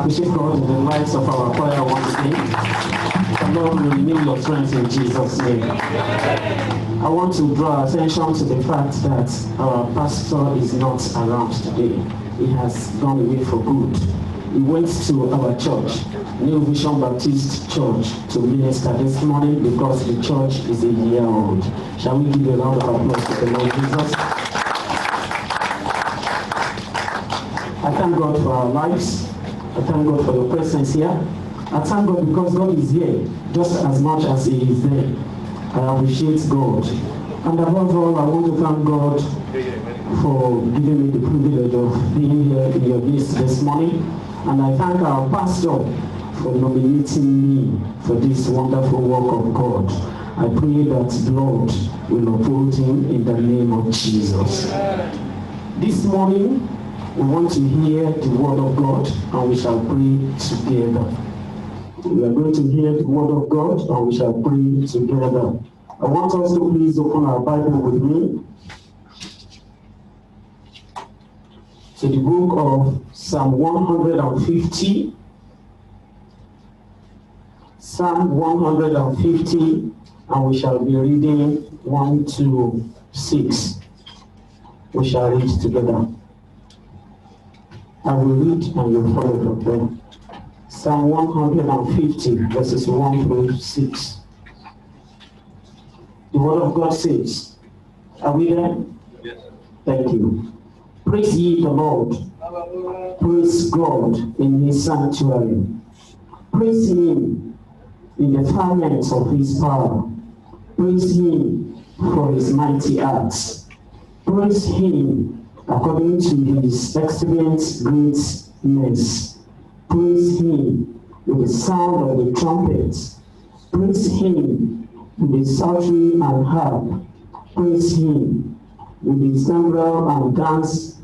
appreciate God in the lives of our choir once again. The Lord will renew your strength in Jesus' name. I want to draw attention to the fact that our pastor is not around today. He has gone away for good. He went to our church, New Vision Baptist Church, to minister this morning because the church is a year old. Shall we give a round of applause to the Lord Jesus? I thank God for our lives. I thank God for your presence here. I thank God because God is here just as much as He is there. I appreciate God. And above all, I want to thank God for giving me the privilege of being here in your midst this morning. And I thank our pastor for nominating me for this wonderful work of God. I pray that the Lord will uphold him in the name of Jesus. This morning, we want to hear the word of God and we shall pray together. We are going to hear the word of God and we shall pray together. I want us to please open our Bible with me to the book of Psalm 150. Psalm 150, and we shall be reading 1 to 6. We shall read together. I will read and you'll follow from there. Psalm 150, verses 1 through 6. The word of God says, are we there? Yes. Thank you. Praise ye the Lord. Praise God in his sanctuary. Praise him in the firmament of his power. Praise him for his mighty acts. Praise him according to his excellent greatness. Praise him with the sound of the trumpet. Praise him with the psaltery and harp. Praise him with the cymbal and dance.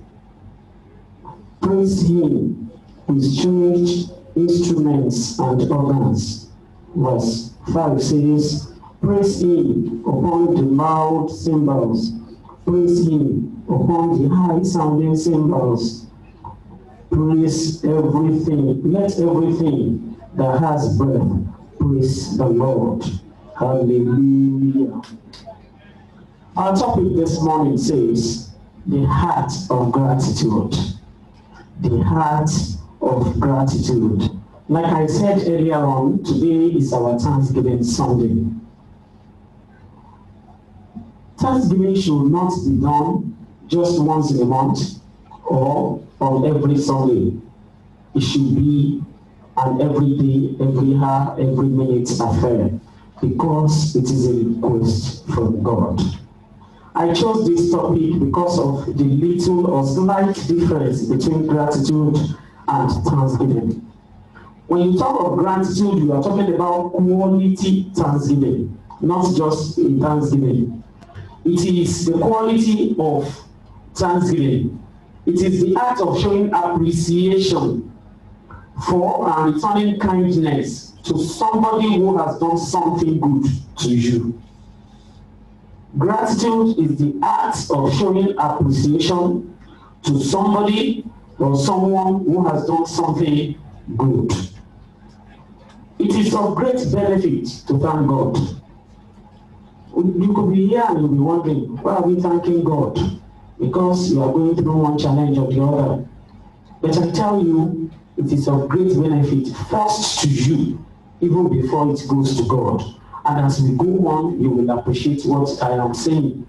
Praise him with stringed instruments and organs. Verse 5 says, praise him upon the loud cymbals. Praise him upon the high-sounding cymbals. Praise everything. Let everything that has breath praise the Lord. Hallelujah. Our topic this morning says, the heart of gratitude. The heart of gratitude. Like I said earlier on, today is our Thanksgiving Sunday. Thanksgiving should not be done just once in a month or on every Sunday. It should be an everyday, every hour, every minute affair because it is a request from God. I chose this topic because of the little or slight difference between gratitude and thanksgiving. When you talk of gratitude, you are talking about quality thanksgiving, not just a thanksgiving. It is the quality of thanksgiving. It is the act of showing appreciation for and returning kindness to somebody who has done something good to you. Gratitude is the act of showing appreciation to somebody or someone who has done something good. It is of great benefit to thank God. You could be here and you'll be wondering, why are we thanking God? Because you are going through one challenge or the other. But I tell you, it is of great benefit first to you, even before it goes to God. And as we go on, you will appreciate what I am saying.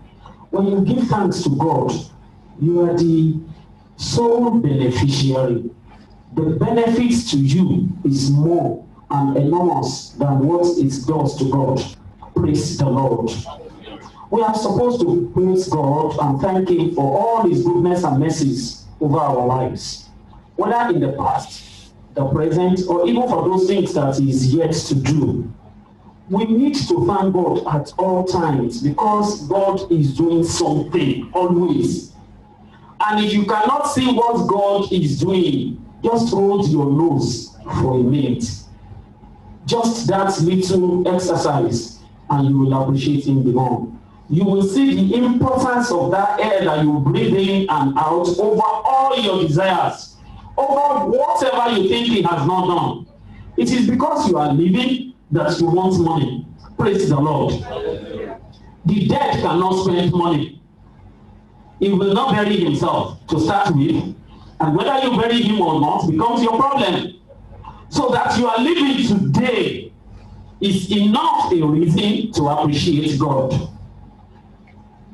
When you give thanks to God, you are the sole beneficiary. The benefits to you is more and enormous than what it does to God. Praise the Lord. We are supposed to praise God and thank Him for all His goodness and mercies over our lives, whether in the past, the present, or even for those things that He is yet to do. We need to thank God at all times because God is doing something always. And if you cannot see what God is doing, just hold your nose for a minute. Just that little exercise, and you will appreciate Him the more. You will see the importance of that air that you breathe in and out over all your desires, over whatever you think He has not done. It is because you are living that you want money. Praise the Lord. The dead cannot spend money. He will not bury himself to start with, and whether you bury him or not becomes your problem. So that you are living today is enough a reason to appreciate God.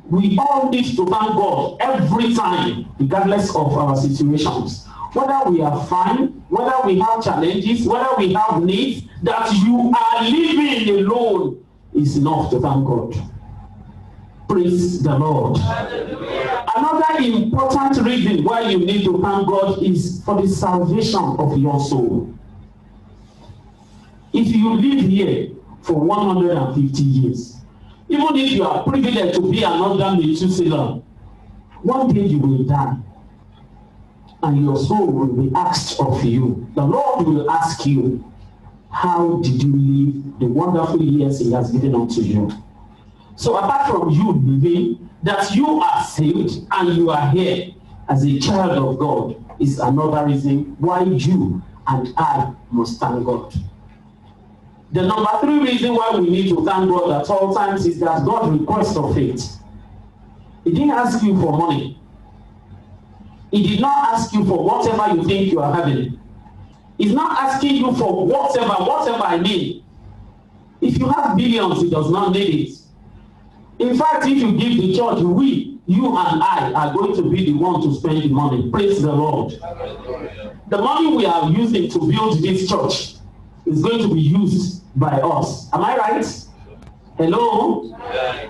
We all need to thank God every time, regardless of our situations. Whether we are fine, whether we have challenges, whether we have needs, that you are living alone is enough to thank God. Praise the Lord. Another important reason why you need to thank God is for the salvation of your soul. If you live here for 150 years, even if you are privileged to be another Methuselah, one day you will die. And your soul will be asked of you. The Lord will ask you, how did you live the wonderful years He has given unto you? So apart from you living, that you are saved and you are here as a child of God is another reason why you and I must thank God. The number 3 reason why we need to thank God at all times is that God requests of faith. He didn't ask you for money. He did not ask you for whatever you think you are having. He's not asking you for whatever I mean. If you have billions, He does not need it. In fact, if you give the church, you and I are going to be the one to spend the money. Praise the Lord. The money we are using to build this church is going to be used by us. Am I right? Hello?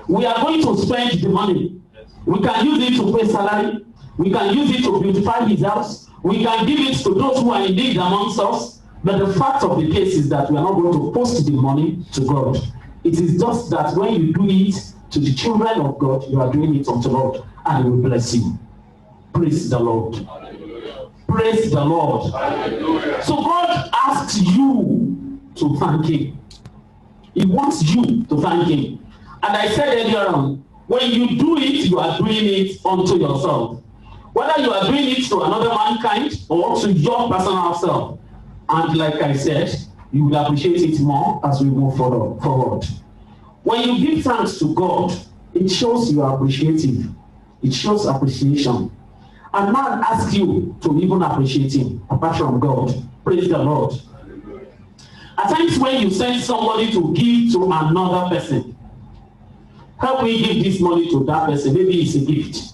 We are going to spend the money. We can use it to pay salary. We can use it to beautify His house. We can give it to those who are in need amongst us. But the fact of the case is that we are not going to post the money to God. It is just that when you do it to the children of God, you are doing it unto God, and He will bless you. Praise the Lord. Hallelujah. Praise the Lord. Hallelujah. So God asks you to thank Him. He wants you to thank Him. And I said earlier on, when you do it, you are doing it unto yourself. Whether you are doing it to another mankind or to your personal self. And like I said, you will appreciate it more as we move forward. When you give thanks to God, it shows you are appreciative. It shows appreciation. And man asks you to even appreciate Him, apart from God. Praise the Lord. At times when you send somebody to give to another person, help me give this money to that person, maybe it's a gift.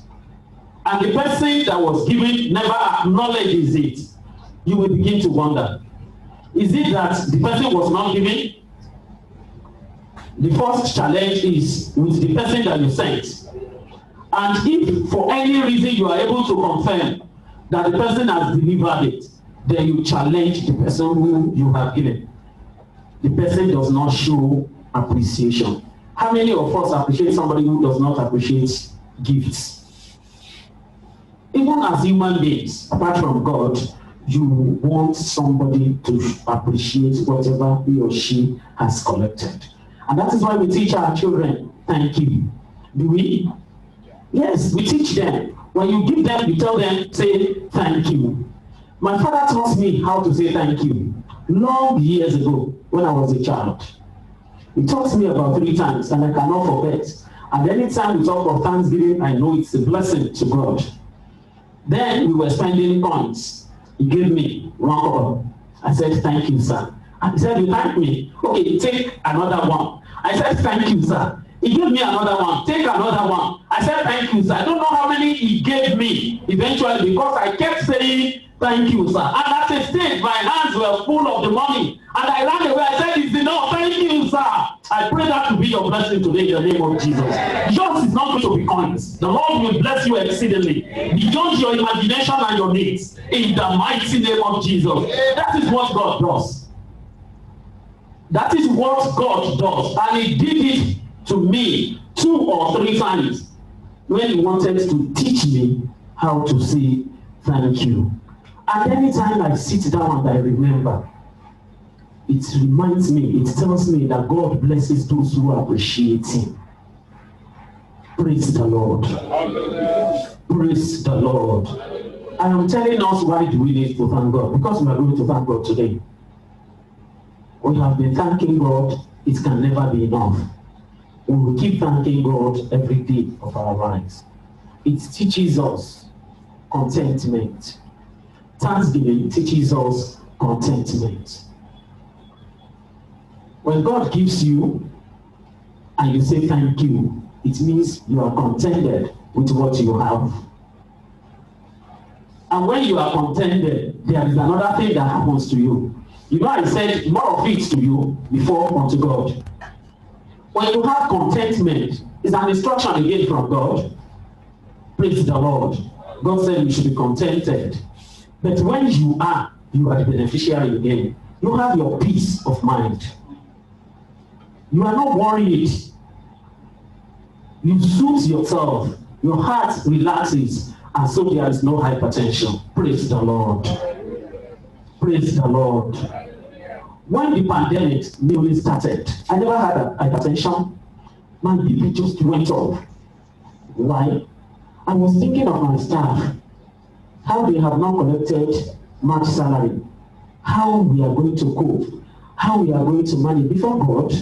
And the person that was given never acknowledges it, you will begin to wonder, is it that the person was not giving? The first challenge is with the person that you sent. And if for any reason you are able to confirm that the person has delivered it, then you challenge the person who you have given. The person does not show appreciation. How many of us appreciate somebody who does not appreciate gifts? Even as human beings, apart from God, you want somebody to appreciate whatever he or she has collected. And that is why we teach our children, thank you. Do we? Yes, we teach them. When you give them, you tell them, say thank you. My father taught me how to say thank you long years ago when I was a child. He taught me about 3 times, and I cannot forget. And anytime we talk of thanksgiving, I know it's a blessing to God. Then we were spending coins. He gave me 1 kobo. I said, thank you, sir. And he said, you thank me. Okay, take another one. I said, thank you, sir. He gave me another one. Take another one. I said, thank you, sir. I don't know how many he gave me eventually because I kept saying, thank you, sir. And at a stage, my hands were full of the money. And I ran away. I said, it's enough. Thank you, sir. I pray that to be your blessing today in the name of Jesus. Yours is not going to be coins. The Lord will bless you exceedingly beyond your imagination and your needs. In the mighty name of Jesus. That is what God does. That is what God does. And He did it to me 2 or 3 times when He wanted to teach me how to say thank you. And anytime I sit down and I remember, it reminds me, it tells me that God blesses those who appreciate Him. Praise the Lord. Praise the Lord. I am telling us why do we need to thank God? Because we are going to thank God today. We have been thanking God. It can never be enough. We will keep thanking God every day of our lives. It teaches us contentment. Thanksgiving teaches us contentment. When God gives you and you say thank you, it means you are contented with what you have. And when you are contented, there is another thing that happens to you. You know, I said more of it to you before unto God. When you have contentment, it's an instruction again from God. Praise the Lord. God said you should be contented. But when you are the beneficiary again. You have your peace of mind. You are not worried. You soothe yourself. Your heart relaxes. And so there is no hypertension. Praise the Lord. Praise the Lord. When the pandemic newly started, I never had hypertension. My BP just went off. Why? I was thinking of my staff, how they have not collected much salary, how we are going to cope, how we are going to manage. Before God,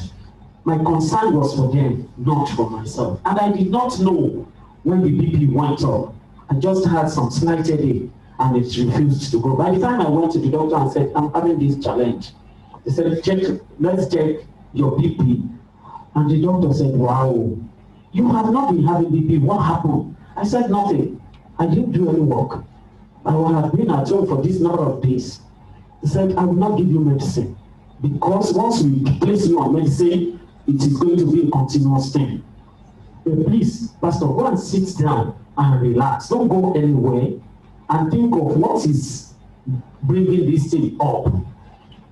my concern was for them, not for myself. And I did not know when the BP went up. I just had some slight headache and it refused to go. By the time I went to the doctor and said, I'm having this challenge, he said, let's check your BP. And the doctor said, wow, you have not been having BP. What happened? I said, nothing. I didn't do any work. I will have been at home for this number of days. He said, I will not give you medicine. Because once we place you on medicine, it is going to be a continuous thing. But please, Pastor, go and sit down and relax. Don't go anywhere and think of what is bringing this thing up.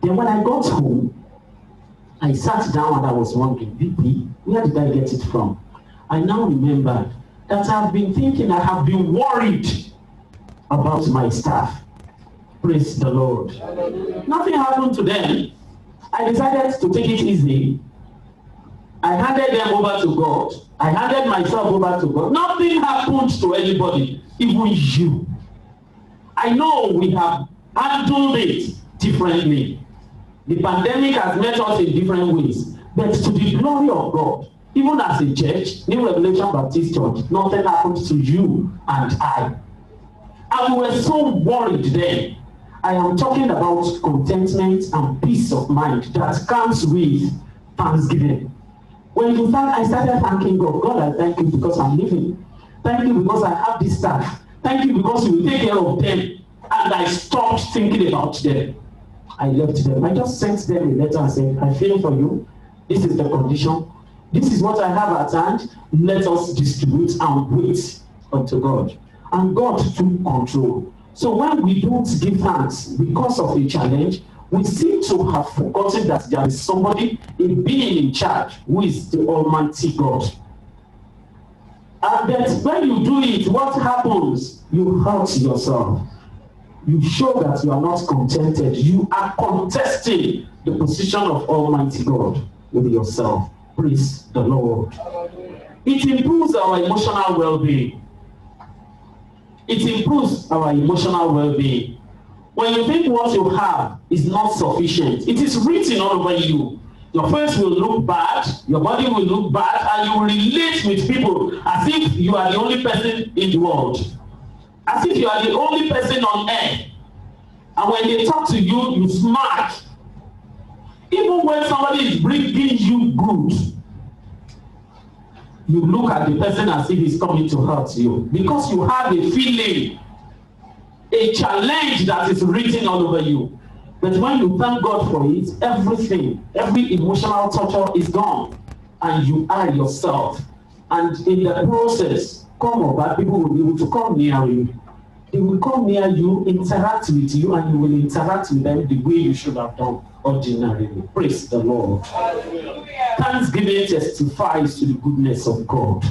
Then when I got home, I sat down and I was wondering, BP, where did I get it from? I now remember that I've been thinking, I have been worried about my staff. Praise the Lord. Nothing happened to them. I decided to take it easy. I handed them over to God. I handed myself over to God. Nothing happened to anybody, even you. I know we have handled it differently. The pandemic has met us in different ways. But to the glory of God, even as a church, New Revelation Baptist Church, nothing happened to you and I. And we were so worried then. I am talking about contentment and peace of mind that comes with thanksgiving. When you thank, I started thanking God. God, I thank you because I'm living. Thank you because I have this staff. Thank you because you will take care of them. And I stopped thinking about them. I left them. I just sent them a letter and said, I feel for you. This is the condition. This is what I have at hand. Let us distribute and wait unto God. And God took control. So when we don't give thanks because of a challenge, we seem to have forgotten that there is somebody, a being in charge, who is the Almighty God. And that when you do it, what happens? You hurt yourself. You show that you are not contented. You are contesting the position of Almighty God with yourself. Praise the Lord. It improves our emotional well-being. It improves our emotional well-being. When you think what you have is not sufficient, it is written all over you. Your face will look bad, your body will look bad, and you will relate with people as if you are the only person in the world. As if you are the only person on earth. And when they talk to you, you smirk. Even when somebody is bringing you good, you look at the person as if he's coming to hurt you. Because you have a feeling, a challenge that is written all over you. But when you thank God for it, everything, every emotional torture is gone. And you are yourself. And in the process, come or bad people will be able to come near you. They will come near you, interact with you, and you will interact with them the way you should have done ordinarily. Praise the Lord. Hallelujah. Thanksgiving testifies to the goodness of God.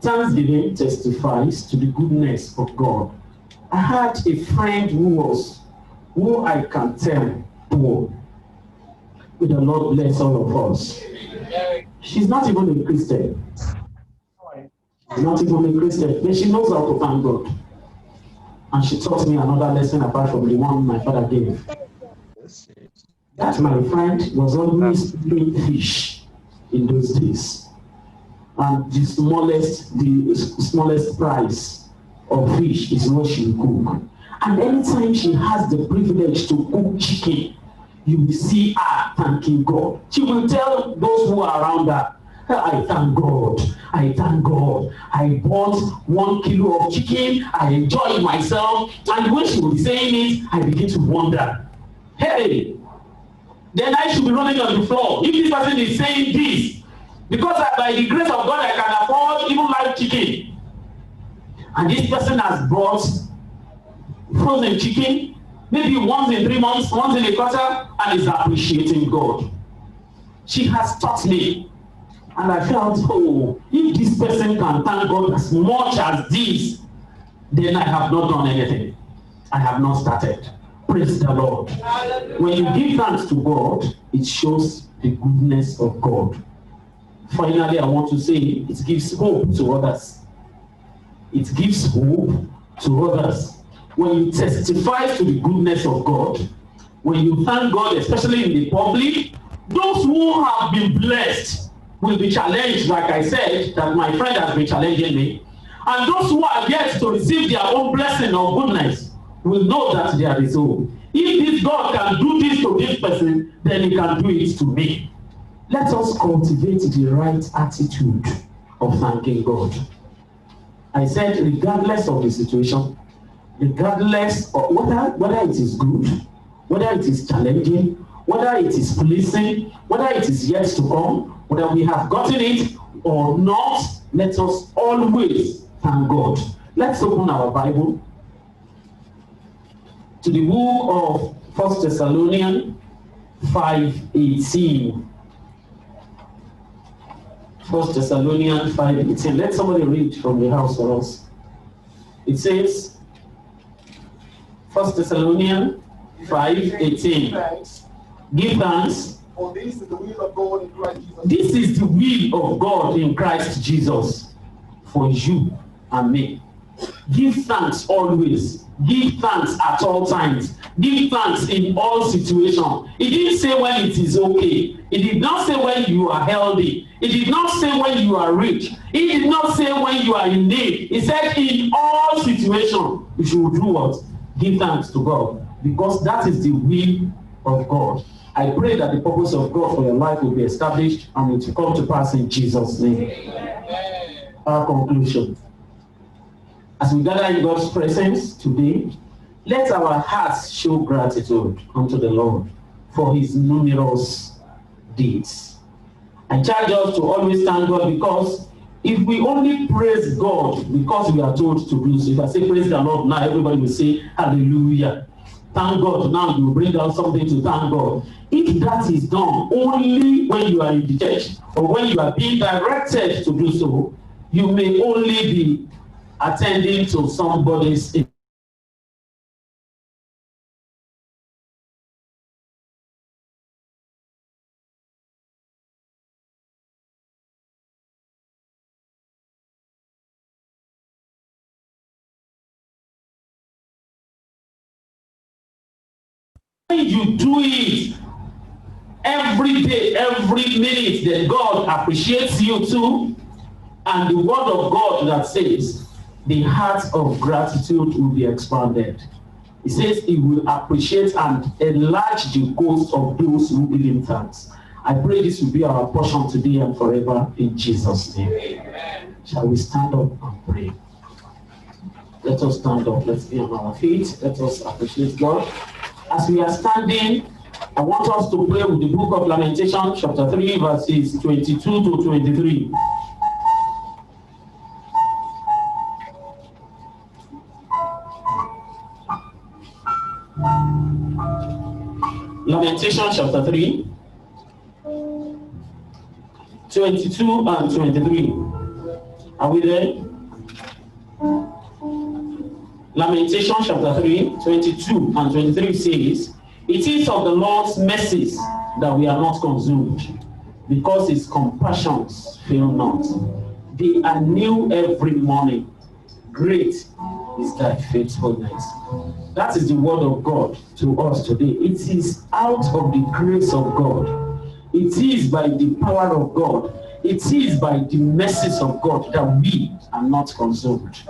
Thanksgiving testifies to the goodness of God. I had a friend who I can tell poor. May the Lord bless all of us. She's not even a Christian. She's not even a Christian, but she knows how to thank God. And she taught me another lesson apart from the one my father gave. That my friend was always doing fish in those days. And the smallest price of fish is what she cook. And anytime she has the privilege to cook chicken, you will see her thanking God. She will tell those who are around her, I thank God. I thank God. I bought 1 kilo of chicken. I enjoyed myself. And when she was saying it, I begin to wonder, hey, then I should be running on the floor. If this person is saying this, because by the grace of God, I can afford even live chicken. And this person has brought frozen chicken, maybe once in 3 months, once in a quarter, and is appreciating God. She has taught me. And I felt, oh, if this person can thank God as much as this, then I have not done anything. I have not started. Praise the Lord. Hallelujah. When you give thanks to God, it shows the goodness of God. Finally, I want to say it gives hope to others. It gives hope to others. When you testify to the goodness of God, when you thank God, especially in the public, those who have been blessed will be challenged, like I said, that my friend has been challenging me. And those who are yet to receive their own blessing or goodness will know that there is hope. If this God can do this to this person, then he can do it to me. Let us cultivate the right attitude of thanking God. I said, regardless of the situation, regardless of whether it is good, whether it is challenging, whether it is pleasing, whether it is yet to come, whether we have gotten it or not, let us always thank God. Let's open our Bible to the book of 1 Thessalonians 5:18. 1 Thessalonians 5:18. Let somebody read from the house for us. It says, 1 Thessalonians 5:18. Give thanks. For this is the will of God in Christ Jesus. This is the will of God in Christ Jesus for you and me. Give thanks always. Give thanks at all times. Give thanks in all situations. It didn't say when it is okay. It did not say when you are healthy. It did not say when you are rich. It did not say when you are in need. It said in all situations you should do what? Give thanks to God. Because that is the will of God. I pray that the purpose of God for your life will be established and it will come to pass in Jesus' name. Amen. Our conclusion. As we gather in God's presence today, let our hearts show gratitude unto the Lord for his numerous deeds. I charge us to always thank God, because if we only praise God because we are told to do so, if I say praise the Lord now, everybody will say hallelujah. Thank God now, you bring out something to thank God. If that is done only when you are in the church or when you are being directed to do so, you may only be attending to somebody's when you do it every day, every minute, then God appreciates you too. And the word of God that says the heart of gratitude will be expanded. It says he will appreciate and enlarge the coast of those who give him thanks. I pray this will be our portion today and forever in Jesus' name. Amen. Shall we stand up and pray? Let us stand up. Let's be on our feet. Let us appreciate God. As we are standing, I want us to pray with the book of Lamentation, chapter 3, verses 22 to 23. Lamentation chapter 3, 22 and 23. Are we there? Lamentation chapter 3, 22 and 23 says, "It is of the Lord's mercies that we are not consumed, because his compassions fail not. They are new every morning. Great is thy faithfulness." That is the word of God to us today. It is out of the grace of God. It is by the power of God. It is by the mercies of God that we are not consumed.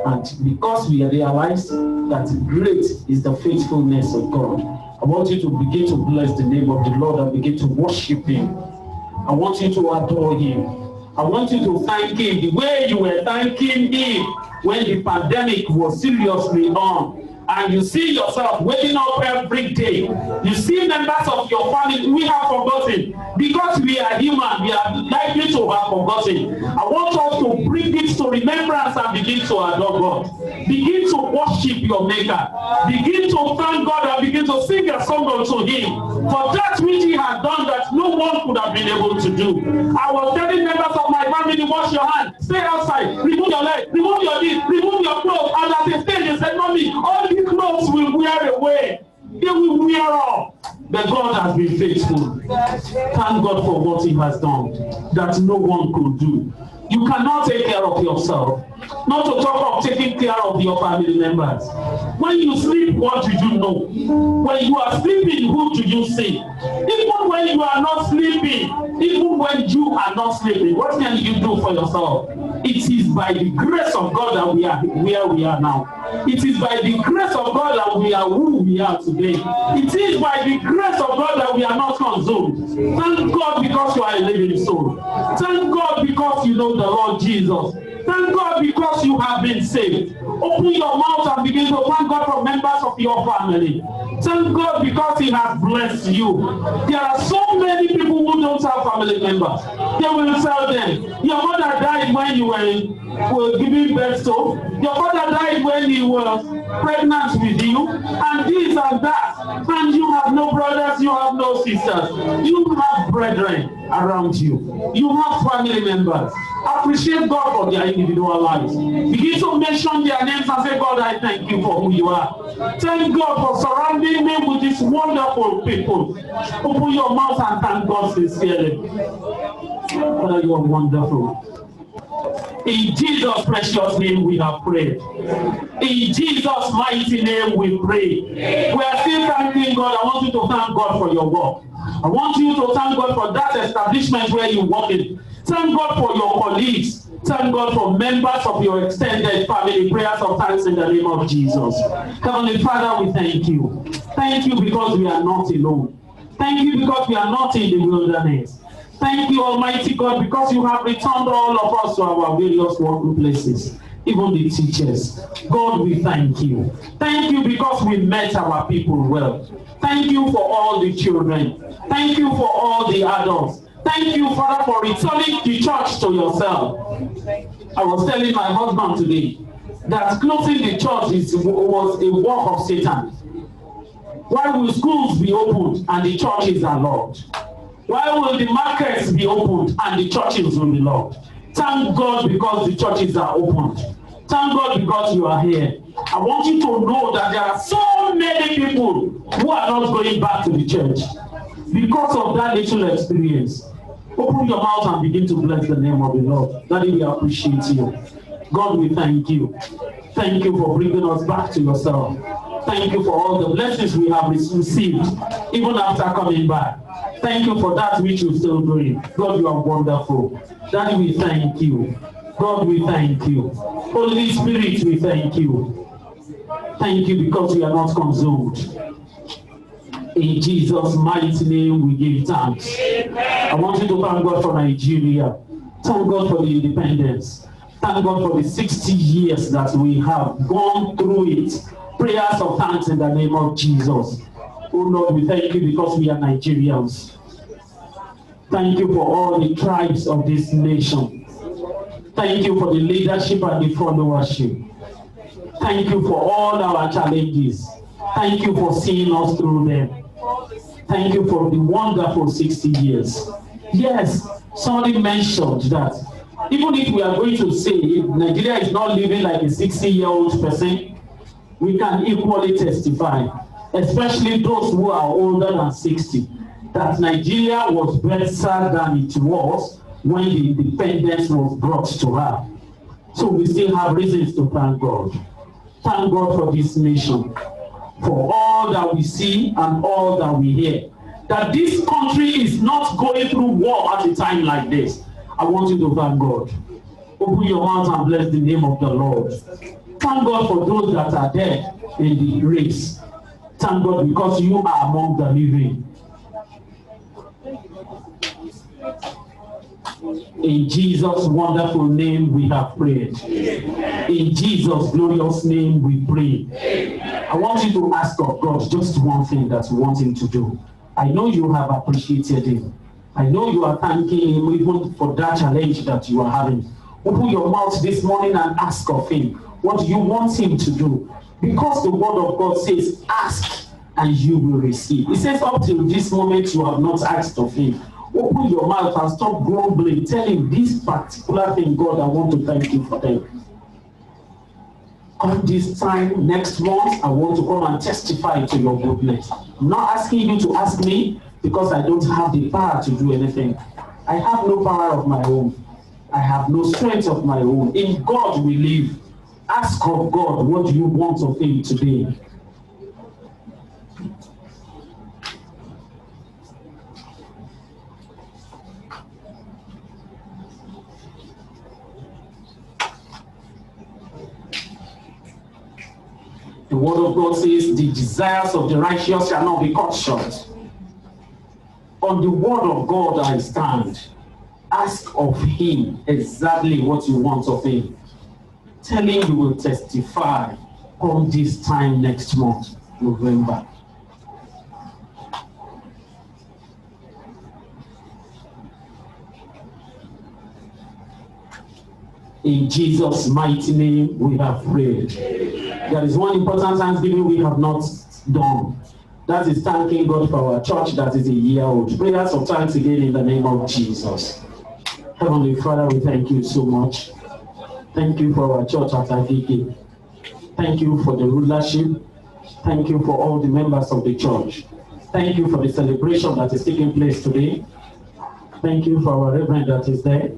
And because we realize that great is the faithfulness of God, I want you to begin to bless the name of the Lord and begin to worship him. I want you to adore him. I want you to thank him the way you were thanking him when the pandemic was seriously on. And you see yourself waking up every day. You see members of your family we have forgotten. Because we are human, we are likely to have forgotten. I want us to bring it to remembrance and begin to adore God. Begin to worship your Maker. Begin to thank God and begin to sing a song unto him for that which he has done that no one could have been able to do. I was telling members of my family, wash your hands, stay outside, remove your leg, remove your knees, remove your clothes. And at the stage, they said, "Mommy, all these clothes will wear away. They will wear off." But God has been faithful. Thank God for what he has done that no one could do. You cannot take care of yourself. Not to talk of taking care of your family members. When you sleep, what do you know? When you are sleeping, who do you see? Even when you are not sleeping, even when you are not sleeping, what can you do for yourself? It is by the grace of God that we are where we are now. It is by the grace of God that we are who we are today. It is by the grace of God that we are not consumed. Thank God because you are a living soul. Thank God because you know the Lord Jesus. Thank God because you have been saved. Open your mouth and begin to thank God for members of your family. Thank God because he has blessed you. There are so many people who don't have family members. They will tell them, your mother died when you were giving birth to. Your father died when he was pregnant with you. And this and that. And you have no brothers, you have no sisters. You have brethren around you. You have family members. Appreciate God for their individual lives. Begin to mention their names and say, God, I thank you for who you are. Thank God for surrounding me with these wonderful people. Open your mouth and thank God sincerely. Father, you are wonderful. In Jesus' precious name we have prayed. In Jesus' mighty name we pray. We are still thanking God. I want you to thank God for your work. I want you to thank God for that establishment where you work in. Thank God for your colleagues. Thank God for members of your extended family. Prayers of thanks in the name of Jesus. Heavenly Father, we thank you. Thank you because we are not alone. Thank you because we are not in the wilderness. Thank you, Almighty God, because you have returned all of us to our various working places, even the teachers. God, we thank you. Thank you because we met our people well. Thank you for all the children. Thank you for all the adults. Thank you, Father, for returning the church to yourself. I was telling my husband today that closing the church was a work of Satan. Why will schools be opened and the churches are locked? Why will the markets be opened and the churches will be locked? Thank God because the churches are opened. Thank God because you are here. I want you to know that there are so many people who are not going back to the church because of that little experience. Open your mouth and begin to bless the name of the Lord. Daddy, we appreciate you. God, we thank you. Thank you for bringing us back to yourself. Thank you for all the blessings we have received, even after coming back. Thank you for that which you're still doing. God, you are wonderful. Daddy, we thank you. God, we thank you. Holy Spirit, we thank you. Thank you because we are not consumed. In Jesus' mighty name, we give thanks. I want you to thank God for Nigeria. Thank God for the independence. Thank God for the 60 years that we have gone through it. Prayers of thanks in the name of Jesus. Oh Lord, we thank you because we are Nigerians. Thank you for all the tribes of this nation. Thank you for the leadership and the followership. Thank you for all our challenges. Thank you for seeing us through them. Thank you for the wonderful 60 years. Yes, somebody mentioned that even if we are going to say if Nigeria is not living like a 60-year-old person, we can equally testify, especially those who are older than 60, that Nigeria was better than it was when the independence was brought to her. So we still have reasons to thank God. Thank God for this nation, for all that we see and all that we hear. That this country is not going through war at a time like this. I want you to thank God. Open your mouth and bless the name of the Lord. Thank God for those that are there in the race. Thank God because you are among the living. In Jesus' wonderful name we have prayed. In Jesus' glorious name we pray. I want you to ask of God just one thing that you want him to do. I know you have appreciated him. I know you are thanking him even for that challenge that you are having. Open your mouth this morning and ask of him. What do you want him to do? Because the word of God says, ask and you will receive. It says up till this moment you have not asked of him. Open your mouth and stop grumbling. Tell him this particular thing, God, I want to thank you for them. Come this time next month, I want to come and testify to your goodness. I'm not asking you to ask me because I don't have the power to do anything. I have no power of my own. I have no strength of my own. In God we live. Ask of God, what do you want of him today? The word of God says, the desires of the righteous shall not be cut short. On the word of God I stand. Ask of him exactly what you want of him. Tell him you will testify come this time next month, November. In Jesus' mighty name we have prayed. There is one important thanksgiving we have not done. That is thanking God for our church that is a year old. Prayers of thanks again in the name of Jesus. Heavenly Father, we thank you so much. Thank you for our church at Agege. Thank you for the rulership. Thank you for all the members of the church. Thank you for the celebration that is taking place today. Thank you for our reverend that is there.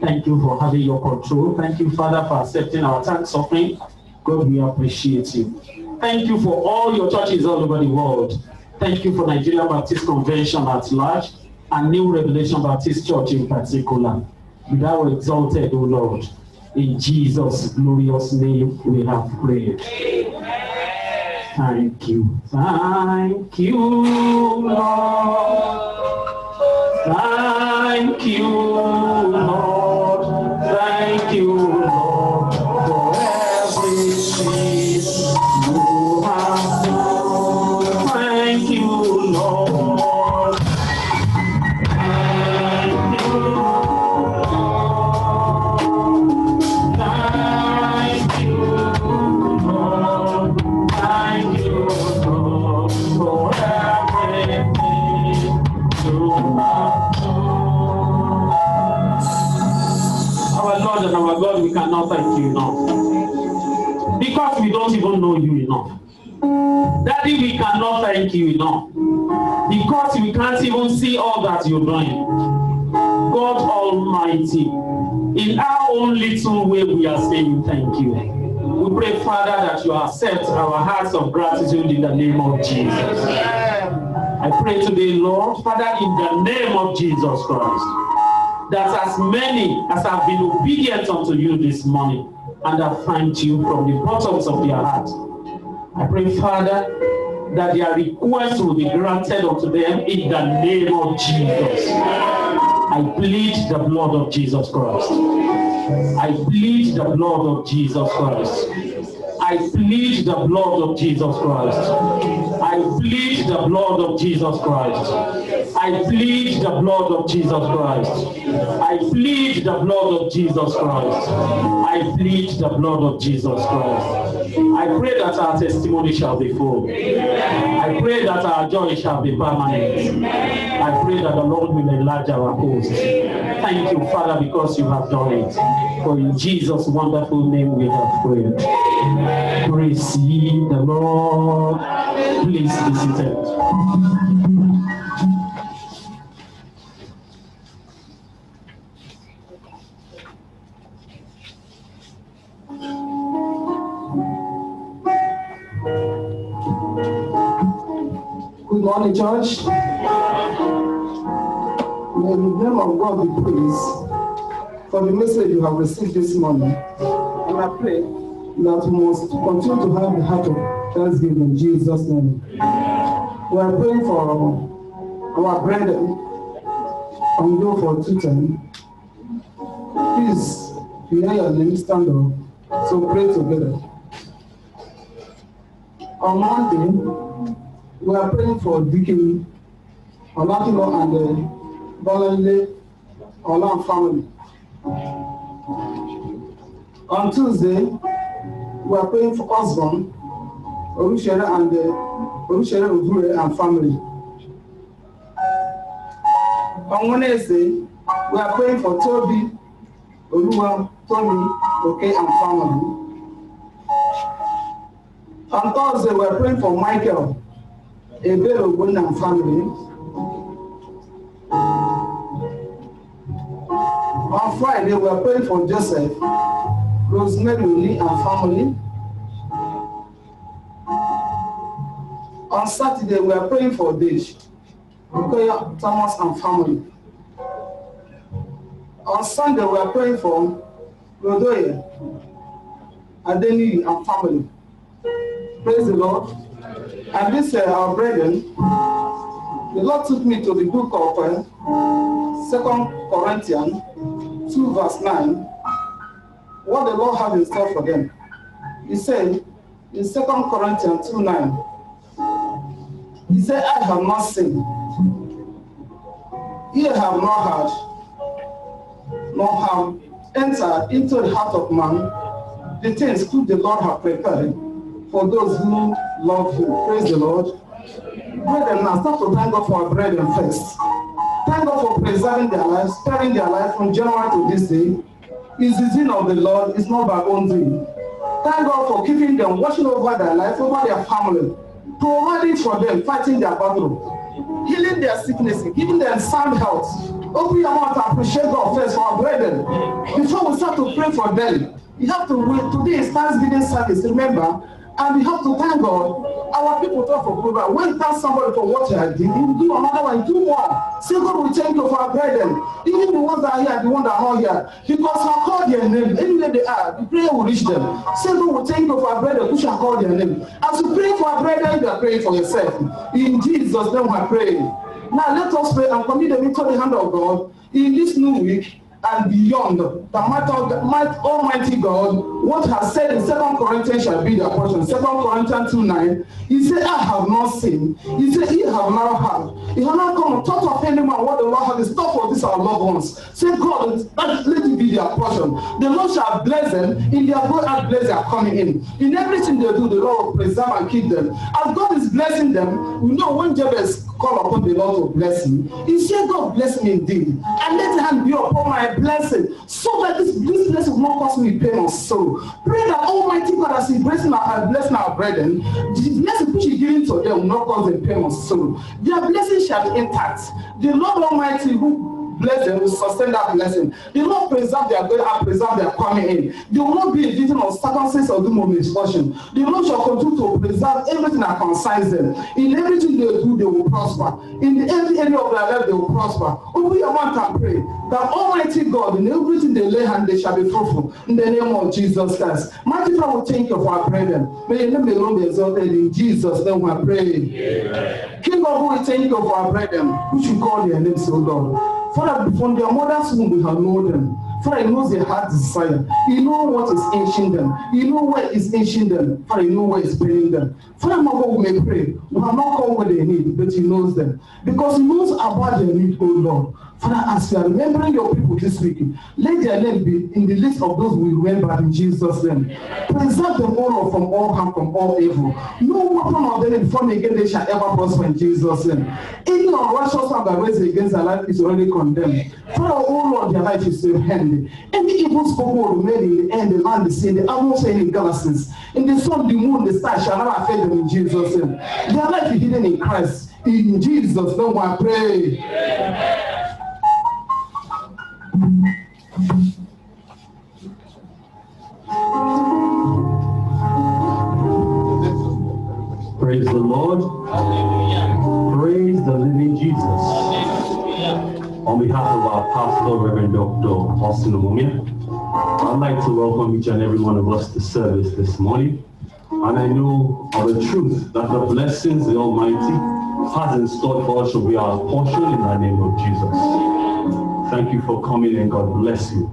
Thank you for having your control. Thank you, Father, for accepting our thanks offering. God, we appreciate you. Thank you for all your churches all over the world. Thank you for Nigeria Baptist Convention at large and New Revelation Baptist Church in particular. Be thou exalted, O Lord. In Jesus' glorious name we have prayed. Amen. Thank you. Thank you, Lord. Thank you, Lord. Thank you, Lord, for everything you have done. Thank you, Lord. Thank you, Lord. Thank you, Lord. Thank you, Lord, for everything you have done. Our Lord and our God, we cannot thank you enough. Because we don't even know you enough. Daddy, we cannot thank you enough. Because we can't even see all that you're doing. God Almighty, in our own little way, we are saying thank you. We pray, Father, that you accept our hearts of gratitude in the name of Jesus. I pray today, Lord, Father, in the name of Jesus Christ, that as many as have been obedient unto you this morning and have thanked you from the bottoms of their heart, I pray, Father, that their requests will be granted unto them in the name of Jesus. I plead the blood of Jesus Christ. I plead the blood of Jesus Christ. I plead the blood of Jesus Christ. I plead the blood of Jesus Christ. I plead the blood of Jesus Christ. I plead the blood of Jesus Christ. I plead the blood of Jesus Christ. I pray that our testimony shall be full. I pray that our joy shall be permanent. I pray that the Lord will enlarge our host. Thank you, Father, because you have done it. For in Jesus' wonderful name we have prayed. Praise ye the Lord. Please be seated. Good morning, church. May the name of God be praised for the message you have received this morning. And I pray that we must continue to have the heart of thanksgiving in Jesus' name. We are praying for our brethren on go for Twitter. Please, if you hear your name, stand up. So pray together. On Monday, we are praying for Deacon Olatilo and the Bolanle Olam family. On Tuesday, we are praying for Osborne, Orushere and the Orushere Ogure and family. On Wednesday, we are praying for Toby, Oluwa, Tony, Okay, and family. On Thursday, we are praying for Michael, Ebelo Ogun and family. On Friday, we are praying for Joseph, Rosemary Lee and family. On Saturday, we are praying for Dish, Okoya, Thomas and family. On Sunday, we are praying for Rodoye, Adeni and family. Praise the Lord. And this our brethren, the Lord took me to the book of 2 Corinthians 2 verse 9. What the Lord has in store for them. He said in 2 Corinthians 2:9, he said, I have not seen, ye have not heard, nor have entered into the heart of man the things which the Lord has prepared for those who love him. Praise the Lord. Brethren, now start to thank God for our brethren first. Thank God for preserving their lives, sparing their life from January to this day. It's the sin of the Lord, it's not by own doing. Thank God for keeping them, watching over their life, over their family, providing for them, fighting their battle, healing their sickness, giving them sound health. Open your mouth to appreciate God first for our brethren. Before we start to pray for them, you have to wait. Today is Thanksgiving service, remember? And we have to thank God. Our people talk for program. When thank somebody for what you have did, he will do another one, do more. Say God will thank you for our brethren. Even the ones that are here, the ones that are not here. Because I call their name. Anywhere they are, the prayer will reach them. Say God will thank you for our brethren who shall call their name. As you pray for our brethren, you are praying for yourself. In Jesus' name we are praying. Now let us pray and commit them into the hand of God in this new week and beyond. The might Almighty God, what has said in 2 Corinthians shall be their portion. 2 Corinthians 2:9. He said, I have not seen. He said, ye have not heard. He has not come and thought of anyone what the Lord has in store for these our loved ones. Say, God, let it be their portion. The Lord shall bless them in their going out, bless their coming in. In everything they do, the Lord will preserve and keep them. As God is blessing them, we know when Jabez called upon the Lord to bless him, he said, God bless me indeed. And let the hand be upon my blessing, so that this blessing will not cause me pain or sorrow. Pray that Almighty God, as He blessing our brethren, the blessing which He giving to them will not cause them pain or sorrow. Their blessing shall be intact. The Lord Almighty, who bless them, will sustain that blessing. The Lord preserve their going and preserve their coming in. They will not be a victim of circumstances or doom of misfortune. The Lord shall continue to preserve everything that concerns them. In everything they do, they will prosper. In every area of their life, they will prosper. Open your mouth and pray that Almighty God, in everything they lay hand, they shall be fruitful. In the name of Jesus Christ. Mighty Father, we thank you for our brethren. May your name alone be exalted. In Jesus' name we pray. Amen. King of who we thank you for our brethren, who should call their names, O Lord. Father, from their mother's womb we have known them. Father, He knows their heart's desire. He knows what is ancient them. He knows where is ancient them. Father, He knows where is bringing them. Father, my God, we may pray. We have not called what they need, but He knows them. Because He knows about their need, O Lord. Father, as we are remembering your people this week, let their name be in the list of those we remember in Jesus' name. Preserve them, O Lord, from all harm, from all evil. No weapon of them formed against they shall ever prosper in Jesus' name. Any unrighteous one that raised against their life is already condemned. Father, O Lord, their life is in hand. Any evil spoken will remain in the end, the land, the sea, the atmosphere, in the galaxies. In the sun, the moon, the stars shall never affect them in Jesus' name. Their life is hidden in Christ. In Jesus' name I pray. Amen. Praise the Lord. Hallelujah. Praise the living Jesus. Hallelujah. On behalf of our pastor, Reverend Dr. Austin Omumia, I'd like to welcome each and every one of us to service this morning. And I know of the truth that the blessings the Almighty has in store for us will be our portion in the name of Jesus. Thank you for coming and God bless you.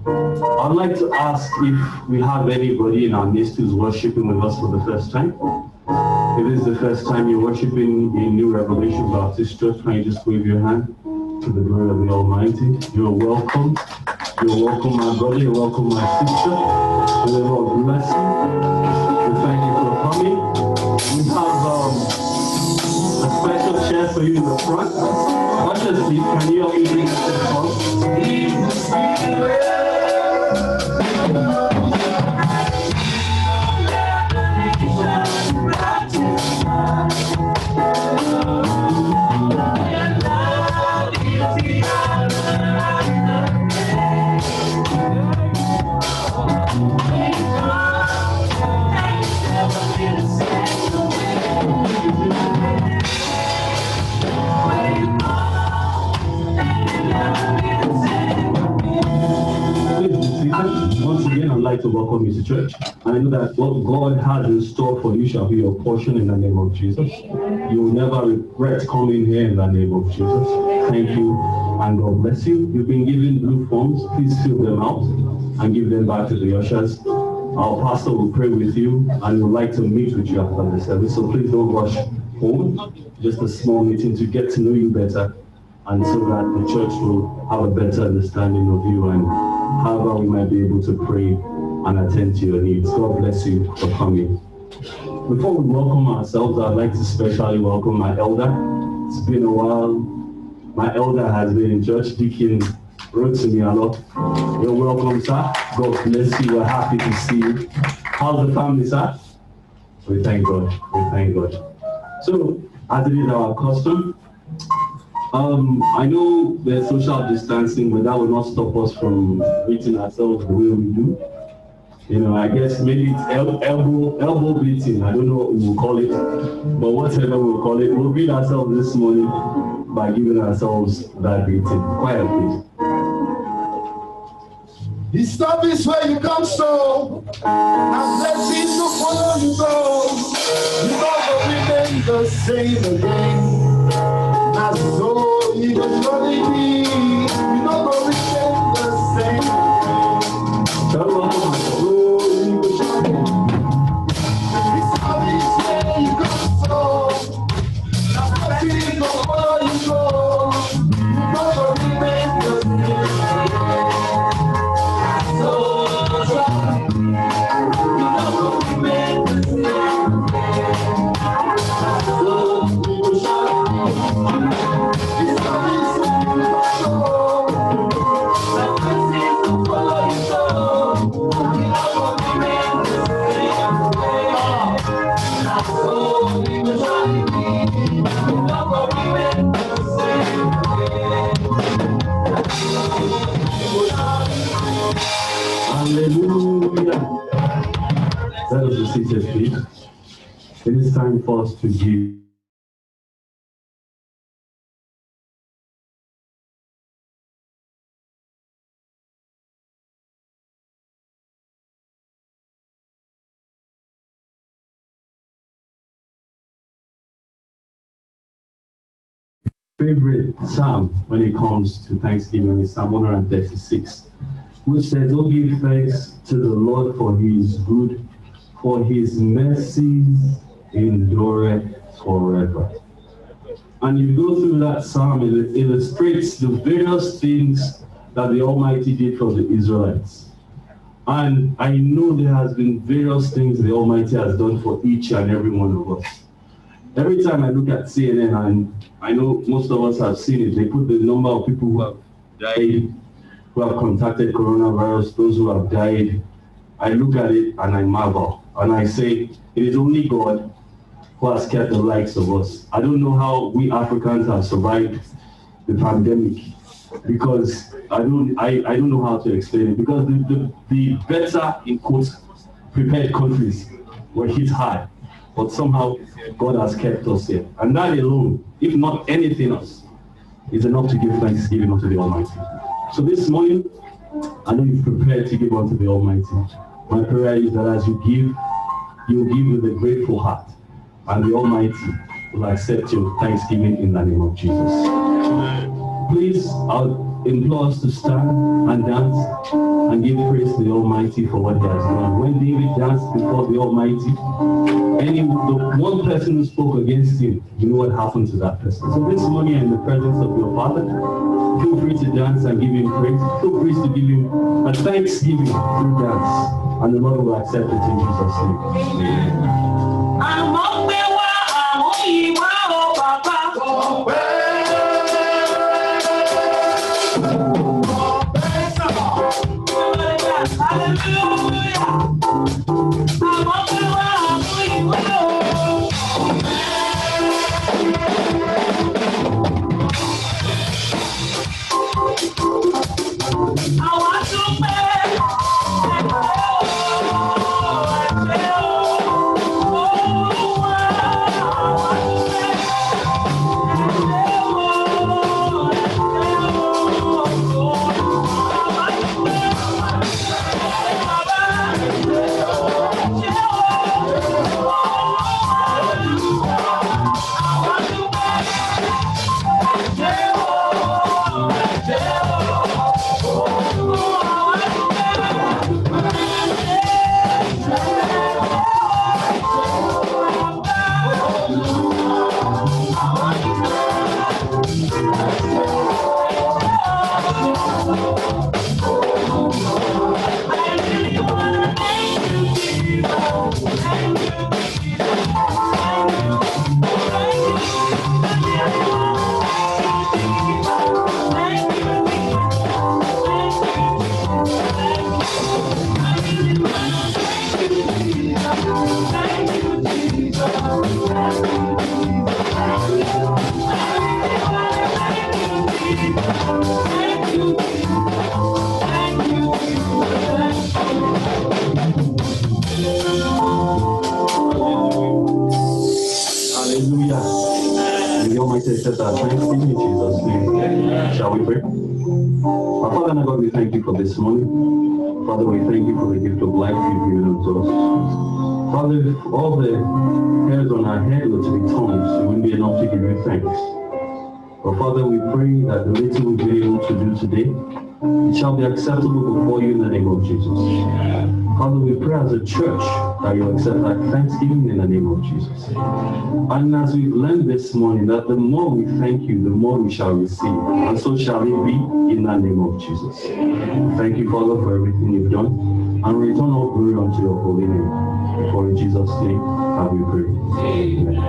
I'd like to ask if we have anybody in our midst who's worshiping with us for the first time. If this is the first time you're worshiping in New Revelation Baptist Church, can you just wave your hand to the glory of the Almighty? You're welcome. You're welcome, my brother. You're welcome, my sister. May the Lord bless you. We thank you for coming. We have a special chair for you in the front. Watch us, please. Can you help me bring the front? Once again, I'd like to welcome you to church. I know that what God has in store for you shall be your portion in the name of Jesus. You will never regret coming here in the name of Jesus. Thank you, and God bless you. You've been given blue forms. Please fill them out and give them back to the ushers. Our pastor will pray with you and would like to meet with you after the service. So please don't rush home. Just a small meeting to get to know you better, and so that the church will have a better understanding of you and however we might be able to pray and attend to your needs. God bless you for coming. Before we welcome ourselves, I'd like to specially welcome my elder. It's been a while. My elder has been in church. Deacon wrote to me a lot. You're welcome, sir. God bless you. We're happy to see you. How's the family, sir? We thank God. We thank God. So, as it is our custom, I know there's social distancing, but that will not stop us from greeting ourselves the way we do. You know, I guess maybe it's elbow beating. I don't know what we will call it, but whatever we'll call it, we'll greet ourselves this morning by giving ourselves that greeting. Quiet, please. The service where you come so, and blessings to follow you go. You never remain the same again. As though you don't surely be, you never remain the same again. So you go surely. The service where you come so, and blessings to follow you go. You never remain the same again. Hallelujah. Let us be seated, please. It is time for us to give. Favorite psalm when it comes to Thanksgiving is Psalm 136, which says, "Oh, give thanks to the Lord, for he is good, for his mercies endure forever." And if you go through that psalm, it illustrates the various things that the Almighty did for the Israelites. And I know there has been various things the Almighty has done for each and every one of us. Every time I look at CNN, and I know most of us have seen it, they put the number of people who have died, who have contacted coronavirus, those who have died. I look at it and I marvel. And I say, it is only God who has kept the likes of us. I don't know how we Africans have survived the pandemic, because I don't know how to explain it, because the better, in quotes, prepared countries were hit hard. But somehow God has kept us here. And that alone, if not anything else, is enough to give thanksgiving unto the Almighty. So this morning, I know you've prepared to give unto the Almighty. My prayer is that as you give with a grateful heart, and the Almighty will accept your thanksgiving in the name of Jesus. Please, I'll implore us to stand and dance and give praise to the Almighty for what he has done. When David danced before the Almighty, the one person who spoke against him, you know what happened to that person. So this morning, in the presence of your Father, feel free to dance and give him praise. Feel free to give him a thanksgiving through dance, and the Lord will accept it in Jesus' name. Accept our thanksgiving in Jesus' name. Shall we pray? Our Father and God, we thank you for this morning. Father, we thank you for the gift of life you've given unto us. Father, if all the hairs on our head were to be tongues, it wouldn't be enough to give you thanks. But Father, we pray that the little we've been able to do today, it shall be acceptable before you in the name of Jesus. Father, we pray as a church that you accept our thanksgiving in the name of Jesus. And as we've learned this morning, that the more we thank you, the more we shall receive. And so shall it be in the name of Jesus. Thank you, Father, for everything you've done. And return all glory unto your holy name. For in Jesus' name, have we pray. Amen.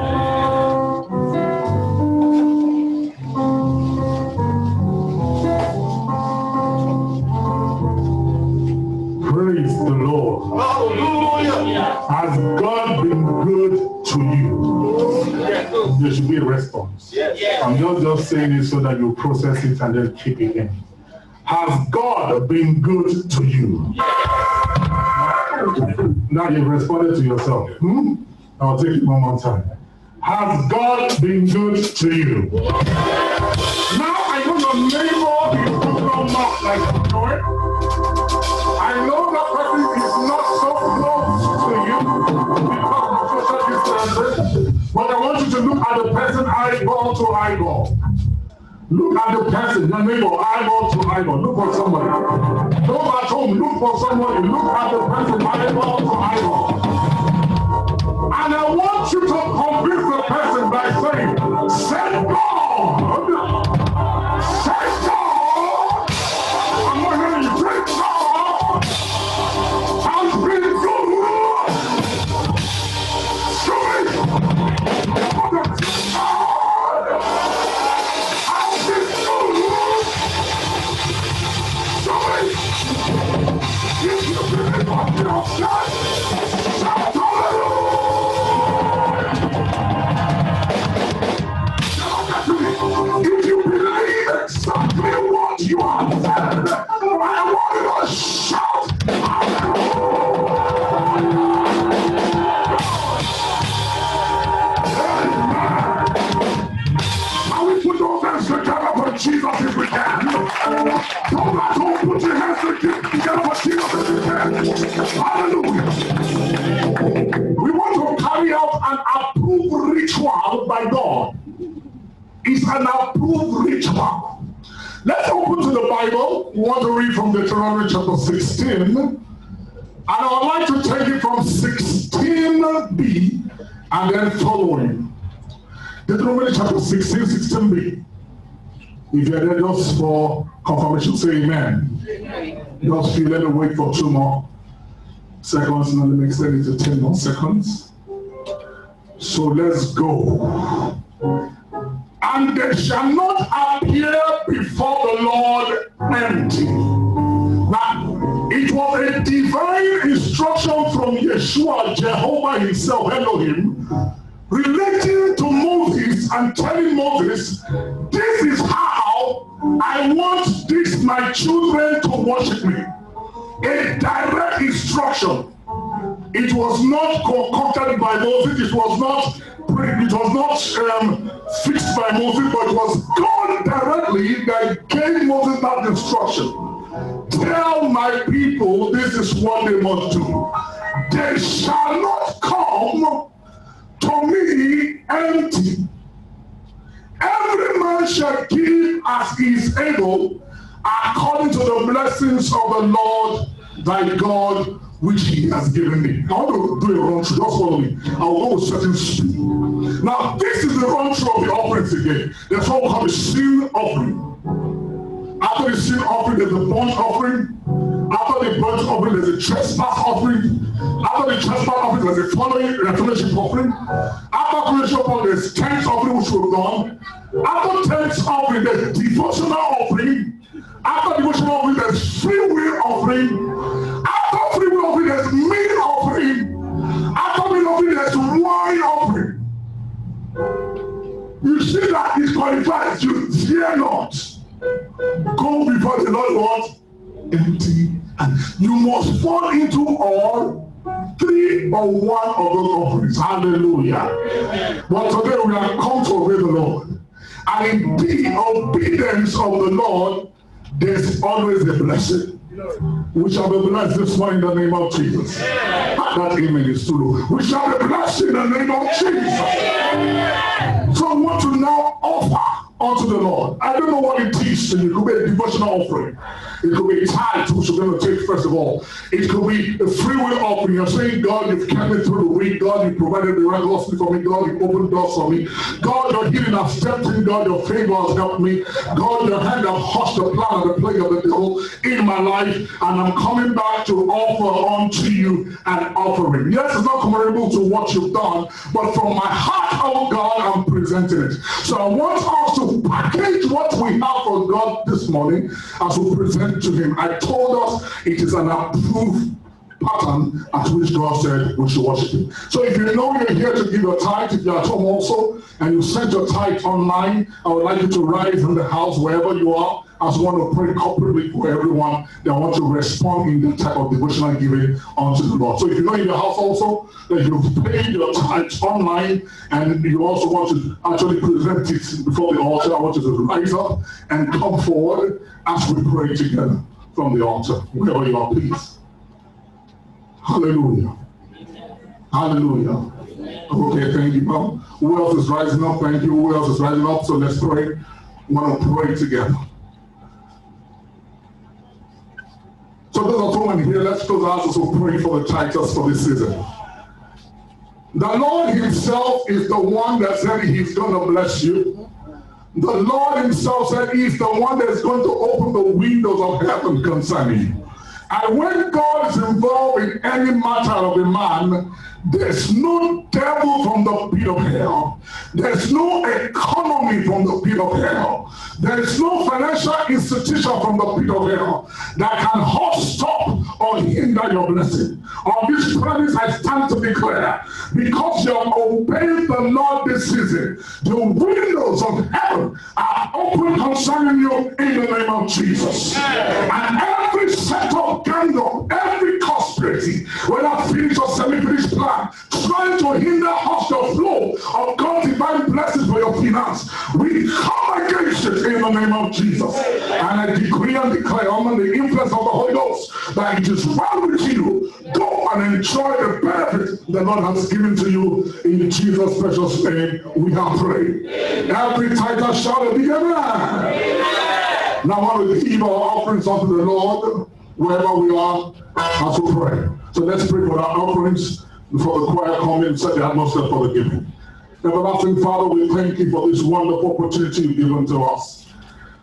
Praise the Lord. Hallelujah. Has God been good to you? There should be a response. I'm not just saying it so that you process it and then keep it in. Has God been good to you? Now you've responded to yourself. I'll take it one more time. Has God been good to you? Now I know your neighbor is not much like you know it. I know that person is not so close to you because of social distances, but I want you to look at the person eyeball to eyeball. Look at the person, your neighbor, eyeball to eyeball. Look for somebody. Those at home, look for somebody. Look at the person, eyeball to eyeball. And I want you to convince the person by saying, say God! Say God! I'm not hearing you. Say God! Has been good! Show me! God! Has been good! Show me! If you believe on your God, shout hallelujah! If you believe exactly what you have said, I want you to shout hallelujah! Now we put those hands together for Jesus if we can. Don't put your hands together for Jesus if we can. Hallelujah. We want to carry out an approved ritual by God. It's an approved ritual. Let's open to the Bible. We want to read from Deuteronomy chapter 16. And I would like to take it from 16b and then following. Deuteronomy chapter 16, 16b. If you're there just for confirmation, say amen. Just feel, let me wait for 2 more seconds and then extend it to 10 more seconds. So let's go. And they shall not appear before the Lord empty. Now, it was a divine instruction from Yeshua, Jehovah himself, Elohim, relating to Moses and telling Moses, this is how I want my children to worship me. A direct instruction. It was not concocted by Moses. It was not fixed by Moses, but it was God directly that gave Moses that instruction. Tell my people this is what they must do. They shall not come to me empty. Every man shall give as he is able, according to the blessings of the Lord thy God, which he has given me. I want to do a run through, just follow me. I will go with certain speed. Now, this is the run through of the offerings again. There's what we call the sin offering. After the sin offering, there's the burnt offering. After the burnt offering, there's a trespass offering. After the trespass offering, there's a fellowship offering. After fellowship offering, there's thanks offering, which we've done. After thanks offering, there's devotional offering. After devotional offering, there's free will offering. After free will offering, there's meal offering. After meal offering, there's wine offering. You see that it qualifies you, fear not. Go before the Lord what? Empty. And you must fall into all 3 or 1 of those offerings. Hallelujah. But today we are come to obey the Lord. And in the obedience of the Lord, there's always a blessing. We shall be blessed this morning in the name of Jesus. That amen is true. We shall be blessed in the name of Jesus. So I want to now offer unto the Lord. I don't know what it is. It could be a devotional offering. It could be a tithe, which we're going to take first of all. It could be a free will offering. You're saying, God, you've kept me through the week. God, you provided miraculously for me. God, you opened doors for me. God, your healing has stepped in. God, your favor has helped me. God, your hand has hushed the plan and the plague of the devil in my life. And I'm coming back to offer unto you an offering. Yes, it's not comparable to what you've done, but from my heart, oh God, I'm presenting it. So I want us to package what we have for God this morning as we present to him. I told us it is an approved pattern at which God said we should worship him. So if you know you're here to give your tithe, if you're at home also, and you sent your tithe online, I would like you to rise in the house wherever you are as we want to pray corporately for everyone that want to respond in that type of devotional giving unto the Lord. So if you know in your house also that you've paid your tithes online and you also want to actually present it before the altar, I want you to rise up and come forward as we pray together from the altar, wherever you are, please. Hallelujah. Hallelujah. Okay, thank you, Mom. Who else is rising up? Thank you. Who else is rising up? So let's pray. We want to pray together. So those are two here. Let's close our eyes to pray for the titles for this season. The Lord himself is the one that said he's going to bless you. The Lord himself said he's the one that's going to open the windows of heaven concerning you. And when God is involved in any matter of a man, there's no devil from the pit of hell. There's no economy from the pit of hell. There's no financial institution from the pit of hell that can halt, stop, or hinder your blessing. On this premise, I stand to declare, because you have obeyed the Lord this season, the windows of heaven are open concerning you in the name of Jesus. And every set of candle, every conspiracy, whether finished or semi-finished plan, trying to hinder us the flow of God's divine blessings for your finance, we come against it in the name of Jesus. And I decree and declare under the influence of the Holy Ghost that it is well with you. Go and enjoy the benefits the Lord has given to you. In Jesus' precious name we have prayed. Every title shall be given. Now I want to give our offerings unto the Lord wherever we are as we pray. So let's pray for our offerings before the choir come in and set the atmosphere for the giving. Everlasting Father, we thank you for this wonderful opportunity you've given to us.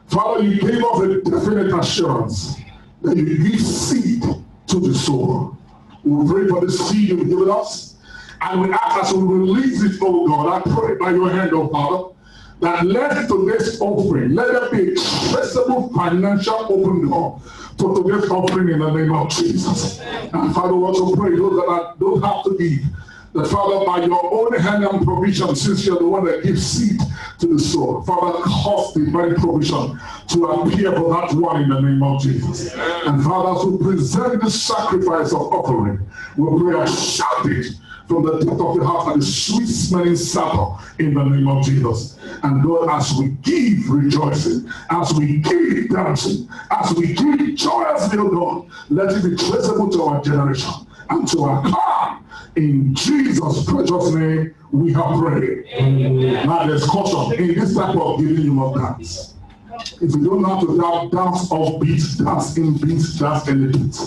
Father, you gave us a definite assurance that you give seed to the sower. We pray for the seed you've given us, and we ask as we release it, oh God, I pray by your hand, oh Father, that let today's offering, let there be a traceable financial open door to today's offering in the name of Jesus. And Father, we also pray those that don't have to give, that Father, by your own hand and provision, since you're the one that gives seed to the soul, Father, cause divine provision to appear for that one in the name of Jesus. And Father, as we present the sacrifice of offering, we pray and shout it from the depth of the heart and the sweet smelling savor in the name of Jesus. And God, as we give rejoicing, as we give dancing, as we give joyously, oh God, let it be traceable to our generation and to our clan. In Jesus' precious name, we have prayed. Now there's caution. In this type of giving, you must dance. If you don't know how to dance off beat, dance in beat, dance in the beat.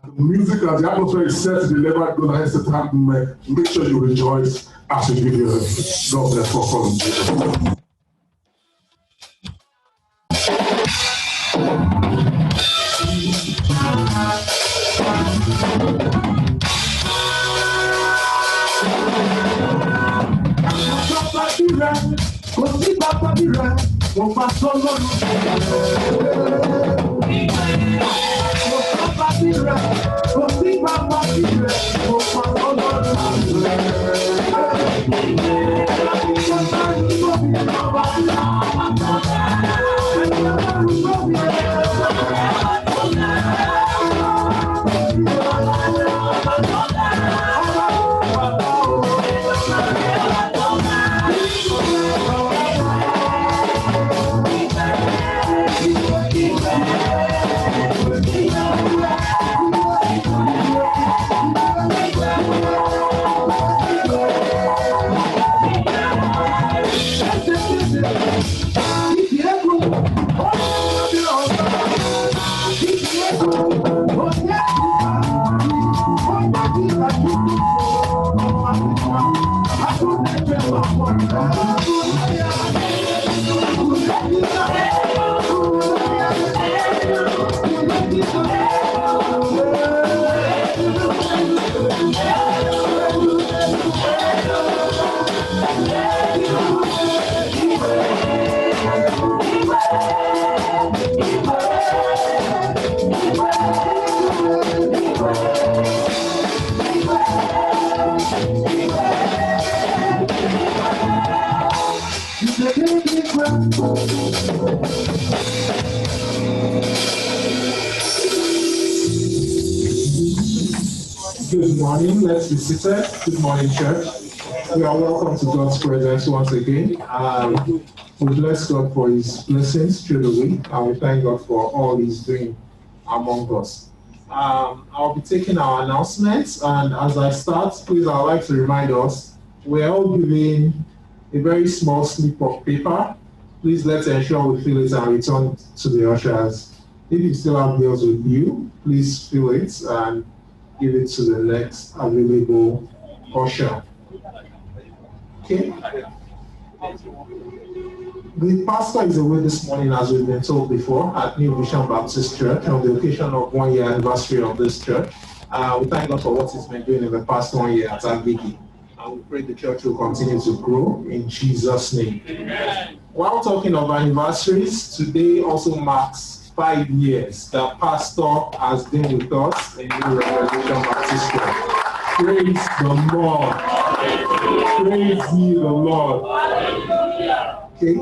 The music as the atmosphere is set to deliver, God has the time. Make sure you rejoice as you give your God bless for following. Kò sí bàbá bí rẹ̀, mo bá sọ lọ́rùn. Kò sí bàbá bí rẹ̀, kò sí bàbá bí rẹ̀, mo bá sọ lọ́rùn. Good morning. Let's be seated. Good morning, church. We are welcome to God's presence once again. We bless God for His blessings through the week, and we thank God for all He's doing among us. I'll be taking our announcements, and as I start, please, I'd like to remind us we're all given a very small slip of paper. Please let's ensure we fill it and return to the ushers. If you still have yours with you, please fill it and give it to the next available usher. Okay. The pastor is away this morning, as we've been told before, at New Vision Baptist Church on the occasion of 1 year anniversary of this church. We thank God for what He's been doing in the past 1 year at Agbiki. And we pray the church will continue to grow in Jesus' name. Amen. While talking of anniversaries, today also marks 5 years that pastor has been with us in New Revelation Baptist Church. Praise the Lord. Praise ye the Lord. Okay,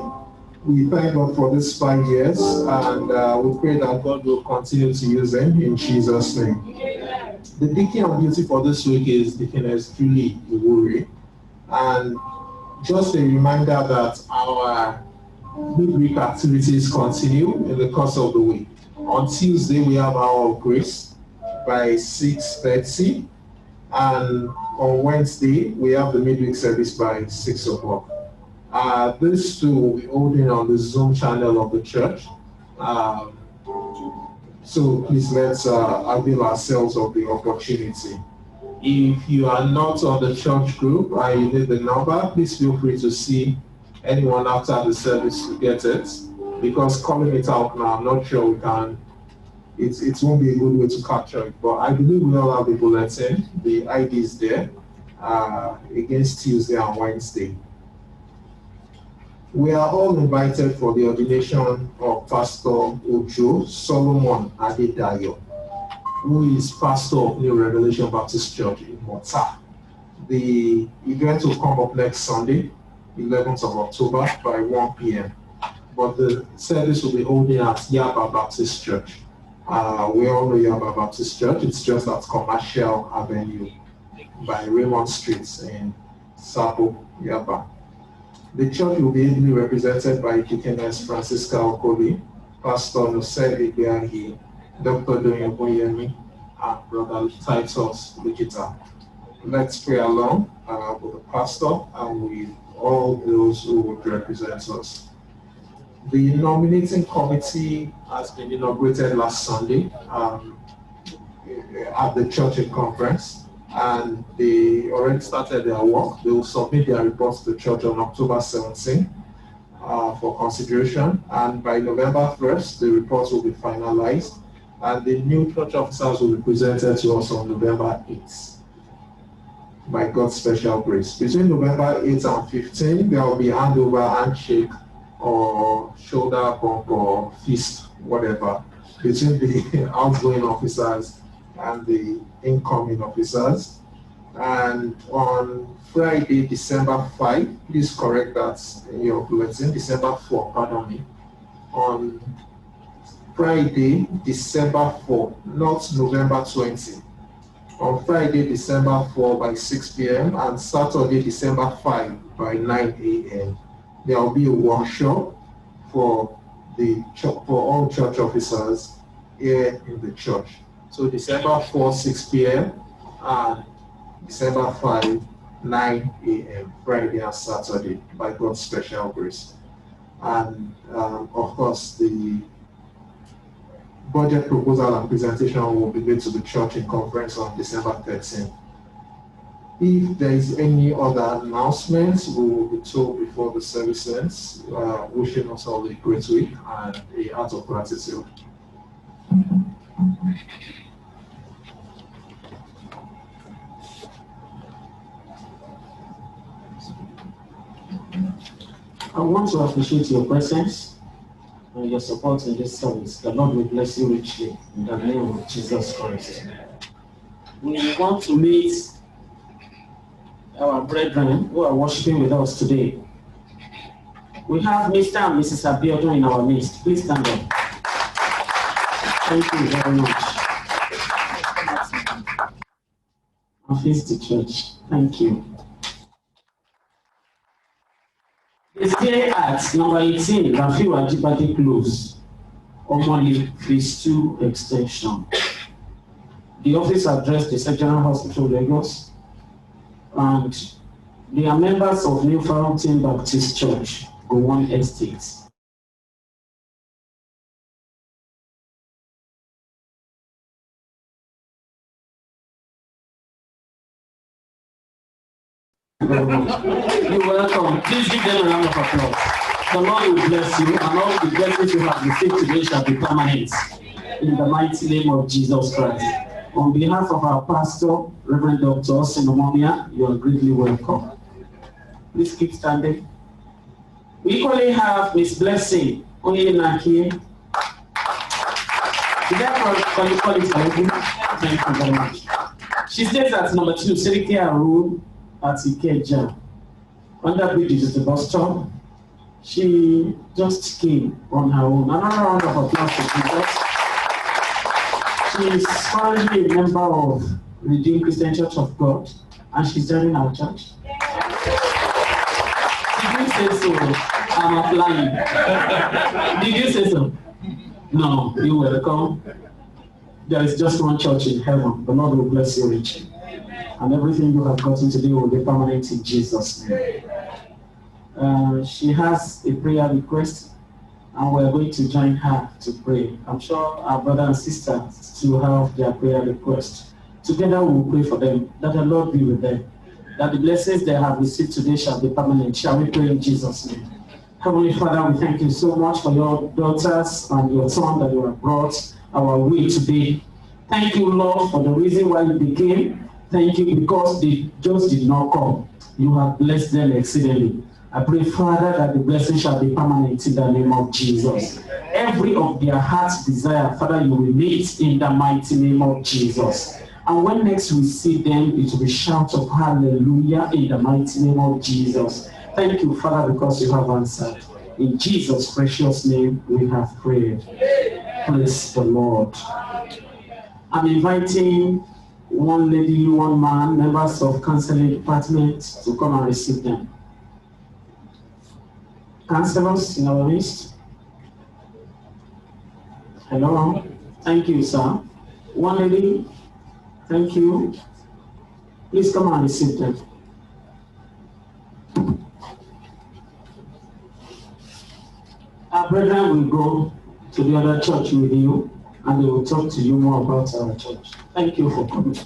we thank God for these 5 years, and we pray that God will continue to use them in Jesus' name. The deacon on duty for this week is Deaconess Julie Iwuri, and just a reminder that our midweek activities continue in the course of the week. On Tuesday, we have Hour of Grace by 6:30, and on Wednesday, we have the midweek service by 6 o'clock. These two will be holding on the Zoom channel of the church. So please let's avail ourselves of the opportunity. If you are not on the church group and you need the number, please feel free to see anyone after the service to get it. Because calling it out now, I'm not sure we can. It won't be a good way to capture it. But I believe we all have the bulletin. The ID is there against Tuesday and Wednesday. We are all invited for the ordination of Pastor Ojo Solomon Adedayo, who is pastor of New Revelation Baptist Church in Mota. The event will come up next Sunday, 11th of October by 1 p.m. But the service will be holding at Yaba Baptist Church. We all know Yaba Baptist Church. It's just at Commercial Avenue by Raymond Street in Sabo, Yaba. The church will be ably represented by Deaconess Francisca Okoli, Pastor Nosebi Biangi, Dr. Doyin Boyemi, and Brother Titus Ligita. Let's pray along with the pastor and with all those who would represent us. The nominating committee has been inaugurated last Sunday at the church in conference, and they already started their work. They will submit their reports to the church on October 17 for consideration, and by November 1st, the reports will be finalized, and the new church officers will be presented to us on November 8th. By God's special grace. Between November 8th and 15th, there will be handover, handshake, or shoulder bump, or fist, whatever, between the outgoing officers and the incoming officers. And on Friday, December 5, please correct that in your bulletin, December 4, pardon me. On Friday, December 4, not November 20. On Friday, December 4 by 6 p.m. and Saturday, December 5 by 9 a.m. There will be a workshop for all church officers here in the church. So December 4, 6 p.m. and December 5, 9 a.m. Friday and Saturday by God's special grace. And of course, the budget proposal and presentation will be made to the church in conference on December 13th. If there is any other announcements, we will be told before the service ends. Wishing us all a great week and a heart of gratitude. I want to appreciate your presence and your support in this service. The Lord will bless you richly in the name of Jesus Christ. We want to meet our brethren who are worshiping with us today. We have Mr. and Mrs. Abiodun in our midst. Please stand up. Thank you very much. and face the church. Thank you. Stay at number 18, Rafiu Ajibade Close, Omole, Phase 2 Extension. The office address is General Hospital, Lagos, and they are members of New Fountain Baptist Church, Gowon Estate. You're welcome. Please give them a round of applause. The Lord will bless you, and all the blessings you have received today shall be permanent. In the mighty name of Jesus Christ. On behalf of our pastor, Reverend Dr. Austin Omomia, you are greatly welcome. Please keep standing. We equally have Miss Blessing Oyenaki. Can you call it? Thank you very much. She stays at number 2, Serike Road at Ikeja. Under bridges is the bus stop. She just came on her own. Another round of applause for Jesus. She is currently a member of Redeemed Christian Church of God, and she's joining our church. Did you say so? I'm applying. Did you say so? No, you're welcome. There is just one church in heaven. The Lord will bless you richly. And everything you have gotten today will be permanent in Jesus' name. She has a prayer request, and we're going to join her to pray. I'm sure our brothers and sisters to have their prayer request. Together we will pray for them, that the Lord be with them, that the blessings they have received today shall be permanent. Shall we pray in Jesus' name? Heavenly Father, we thank you so much for your daughters and your son that you have brought our way today. Thank you, Lord, for the reason why you became. Thank you because they just did not come. You have blessed them exceedingly. I pray, Father, that the blessing shall be permanent in the name of Jesus. Every of their heart's desire, Father, you will meet in the mighty name of Jesus. And when next we see them, it will be shout of hallelujah in the mighty name of Jesus. Thank you, Father, because you have answered. In Jesus' precious name, we have prayed. Praise the Lord. I'm inviting one lady, one man, members of counseling department to come and receive them. Counselors in our list. Hello. Thank you, sir. One lady. Thank you. Please come and receive them. Our brethren will go to the other church with you, and they will talk to you more about our church. Thank you for coming.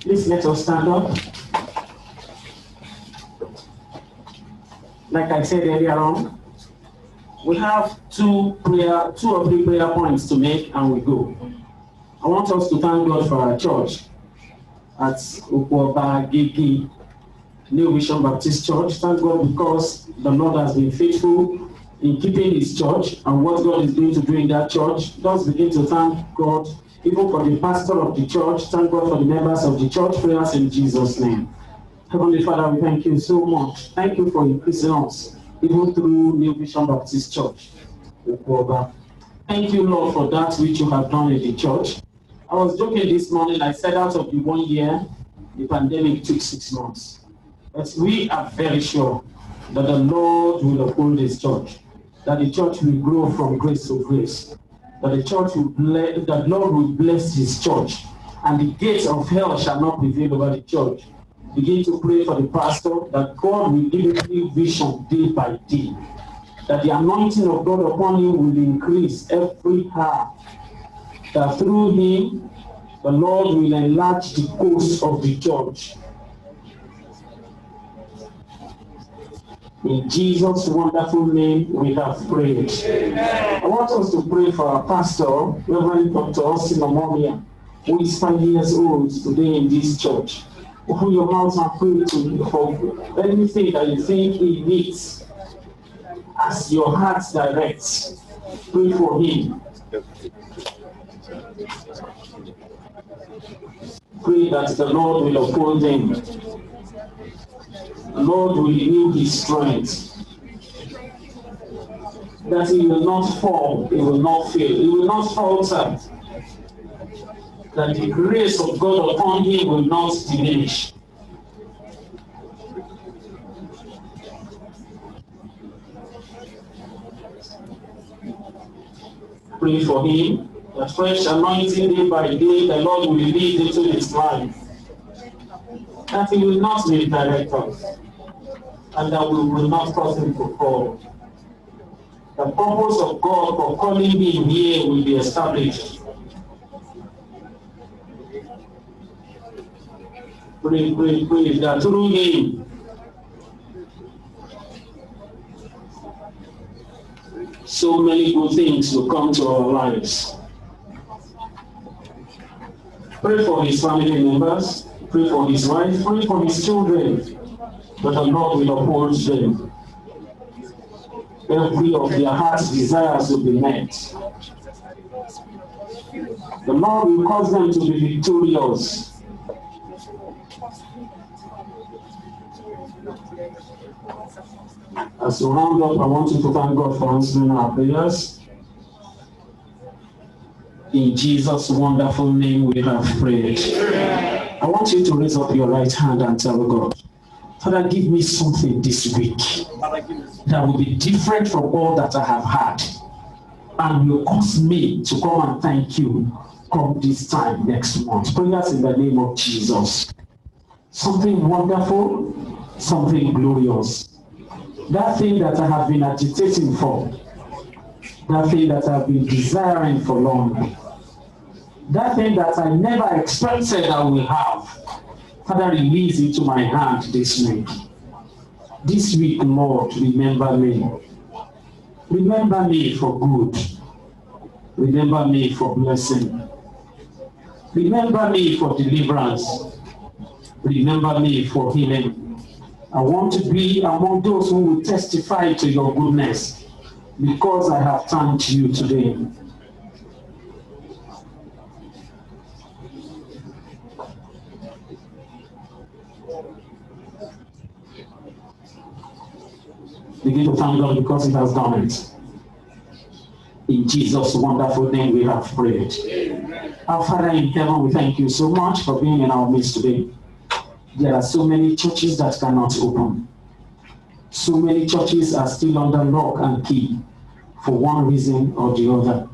Please let us stand up. Like I said earlier on, we have two or three prayer points to make, and we go. I want us to thank God for our church at Ukwoba Gigi New Vision Baptist Church. Thank God because the Lord has been faithful in keeping his church and what God is going to do in that church. Let's begin to thank God even for the pastor of the church. Thank God for the members of the church. Prayers in Jesus' name. Heavenly Father, we thank you so much. Thank you for increasing us, even through New Vision Baptist Church. Thank you, Lord, for that which you have done in the church. I was joking this morning. I said out of the 1 year, the pandemic took 6 months. But we are very sure that the Lord will uphold his church, that the church will grow from grace to grace, that the Lord will bless his church, and the gates of hell shall not prevail over the church. Begin to pray for the pastor that God will give him new vision day by day, that the anointing of God upon him will increase every hour, that through him the Lord will enlarge the coast of the church. In Jesus' wonderful name, we have prayed. Amen. I want us to pray for our pastor, Reverend Dr. Austin Omomia, who is 5 years old today in this church. Open your mouth and pray to him for anything that you think he needs. As your heart directs, pray for him. Pray that the Lord will uphold him. The Lord will renew his strength. that he will not fall, he will not fail, he will not falter, that the grace of God upon him will not diminish. Pray for him, that fresh anointing day by day the Lord will lead into his life, that he will not misdirect us, and that we will not cause him to fall. The purpose of God for calling him here will be established. Pray that through him so many good things will come to our lives. Pray for his family members, pray for his wife, pray for his children, that the Lord will uphold them. Every of their heart's desires will be met. The Lord will cause them to be victorious. As we round up, I want you to thank God for answering our prayers. In Jesus' wonderful name we have prayed. I want you to raise up your right hand and tell God, Father, give me something this week that will be different from all that I have had and will cause me to come and thank you come this time next month. Prayers in the name of Jesus. Something wonderful, something glorious. That thing that I have been agitating for, that thing that I have been desiring for long, that thing that I never expected I will have, Father, release into my hand this week. This week, Lord, remember me. Remember me for good. Remember me for blessing. Remember me for deliverance. Remember me for healing. I want to be among those who will testify to your goodness because I have thanked you today. Begin to thank God because he has done it. In Jesus' wonderful name we have prayed. Our Father in heaven, we thank you so much for being in our midst today. There are so many churches that cannot open. So many churches are still under lock and key for one reason or the other.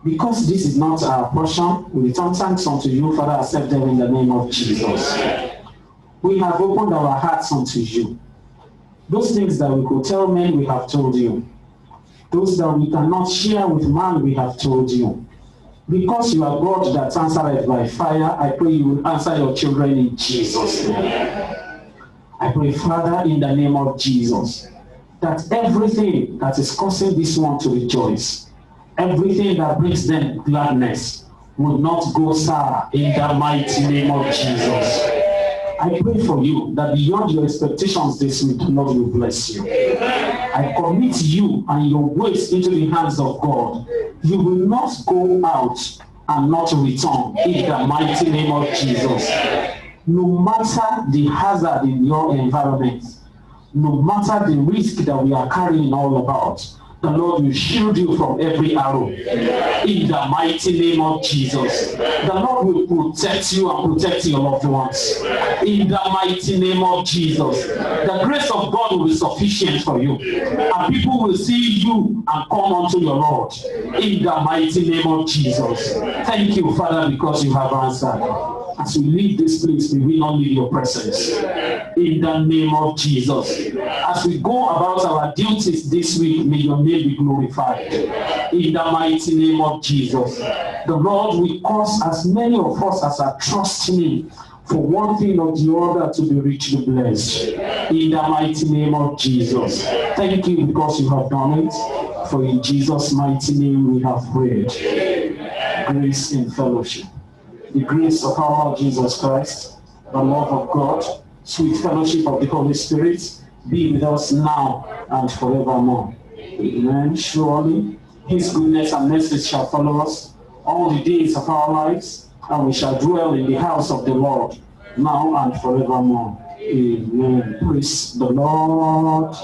Because this is not our portion, we return thanks unto you, Father, accept them in the name of Jesus. We have opened our hearts unto you. Those things that we could tell men, we have told you. Those that we cannot share with man, we have told you. Because you are God that answered by fire, I pray you will answer your children in Jesus' name. I pray, Father, in the name of Jesus, that everything that is causing this one to rejoice, everything that brings them gladness, will not go sour in the mighty name of Jesus. I pray for you that beyond your expectations this week, Lord will bless you. I commit you and your ways into the hands of God. You will not go out and not return in the mighty name of Jesus. No matter the hazard in your environment, no matter the risk that we are carrying all about, the Lord will shield you from every arrow. In the mighty name of Jesus. The Lord will protect you and protect your loved ones. In the mighty name of Jesus. The grace of God will be sufficient for you. And people will see you and come unto your Lord. In the mighty name of Jesus. Thank you, Father, because you have answered. As we leave this place, may we not leave your presence. In the name of Jesus. As we go about our duties this week, may your name be glorified. In the mighty name of Jesus. The Lord will cause as many of us as are trusting him for one thing or the other to be richly blessed. In the mighty name of Jesus. Thank you because you have done it. For in Jesus' mighty name we have prayed. Grace in fellowship. The grace of our Lord Jesus Christ, the love of God, sweet fellowship of the Holy Spirit, be with us now and forevermore. Amen. Surely his goodness and mercy shall follow us all the days of our lives, and we shall dwell in the house of the Lord now and forevermore. Amen. Praise the Lord.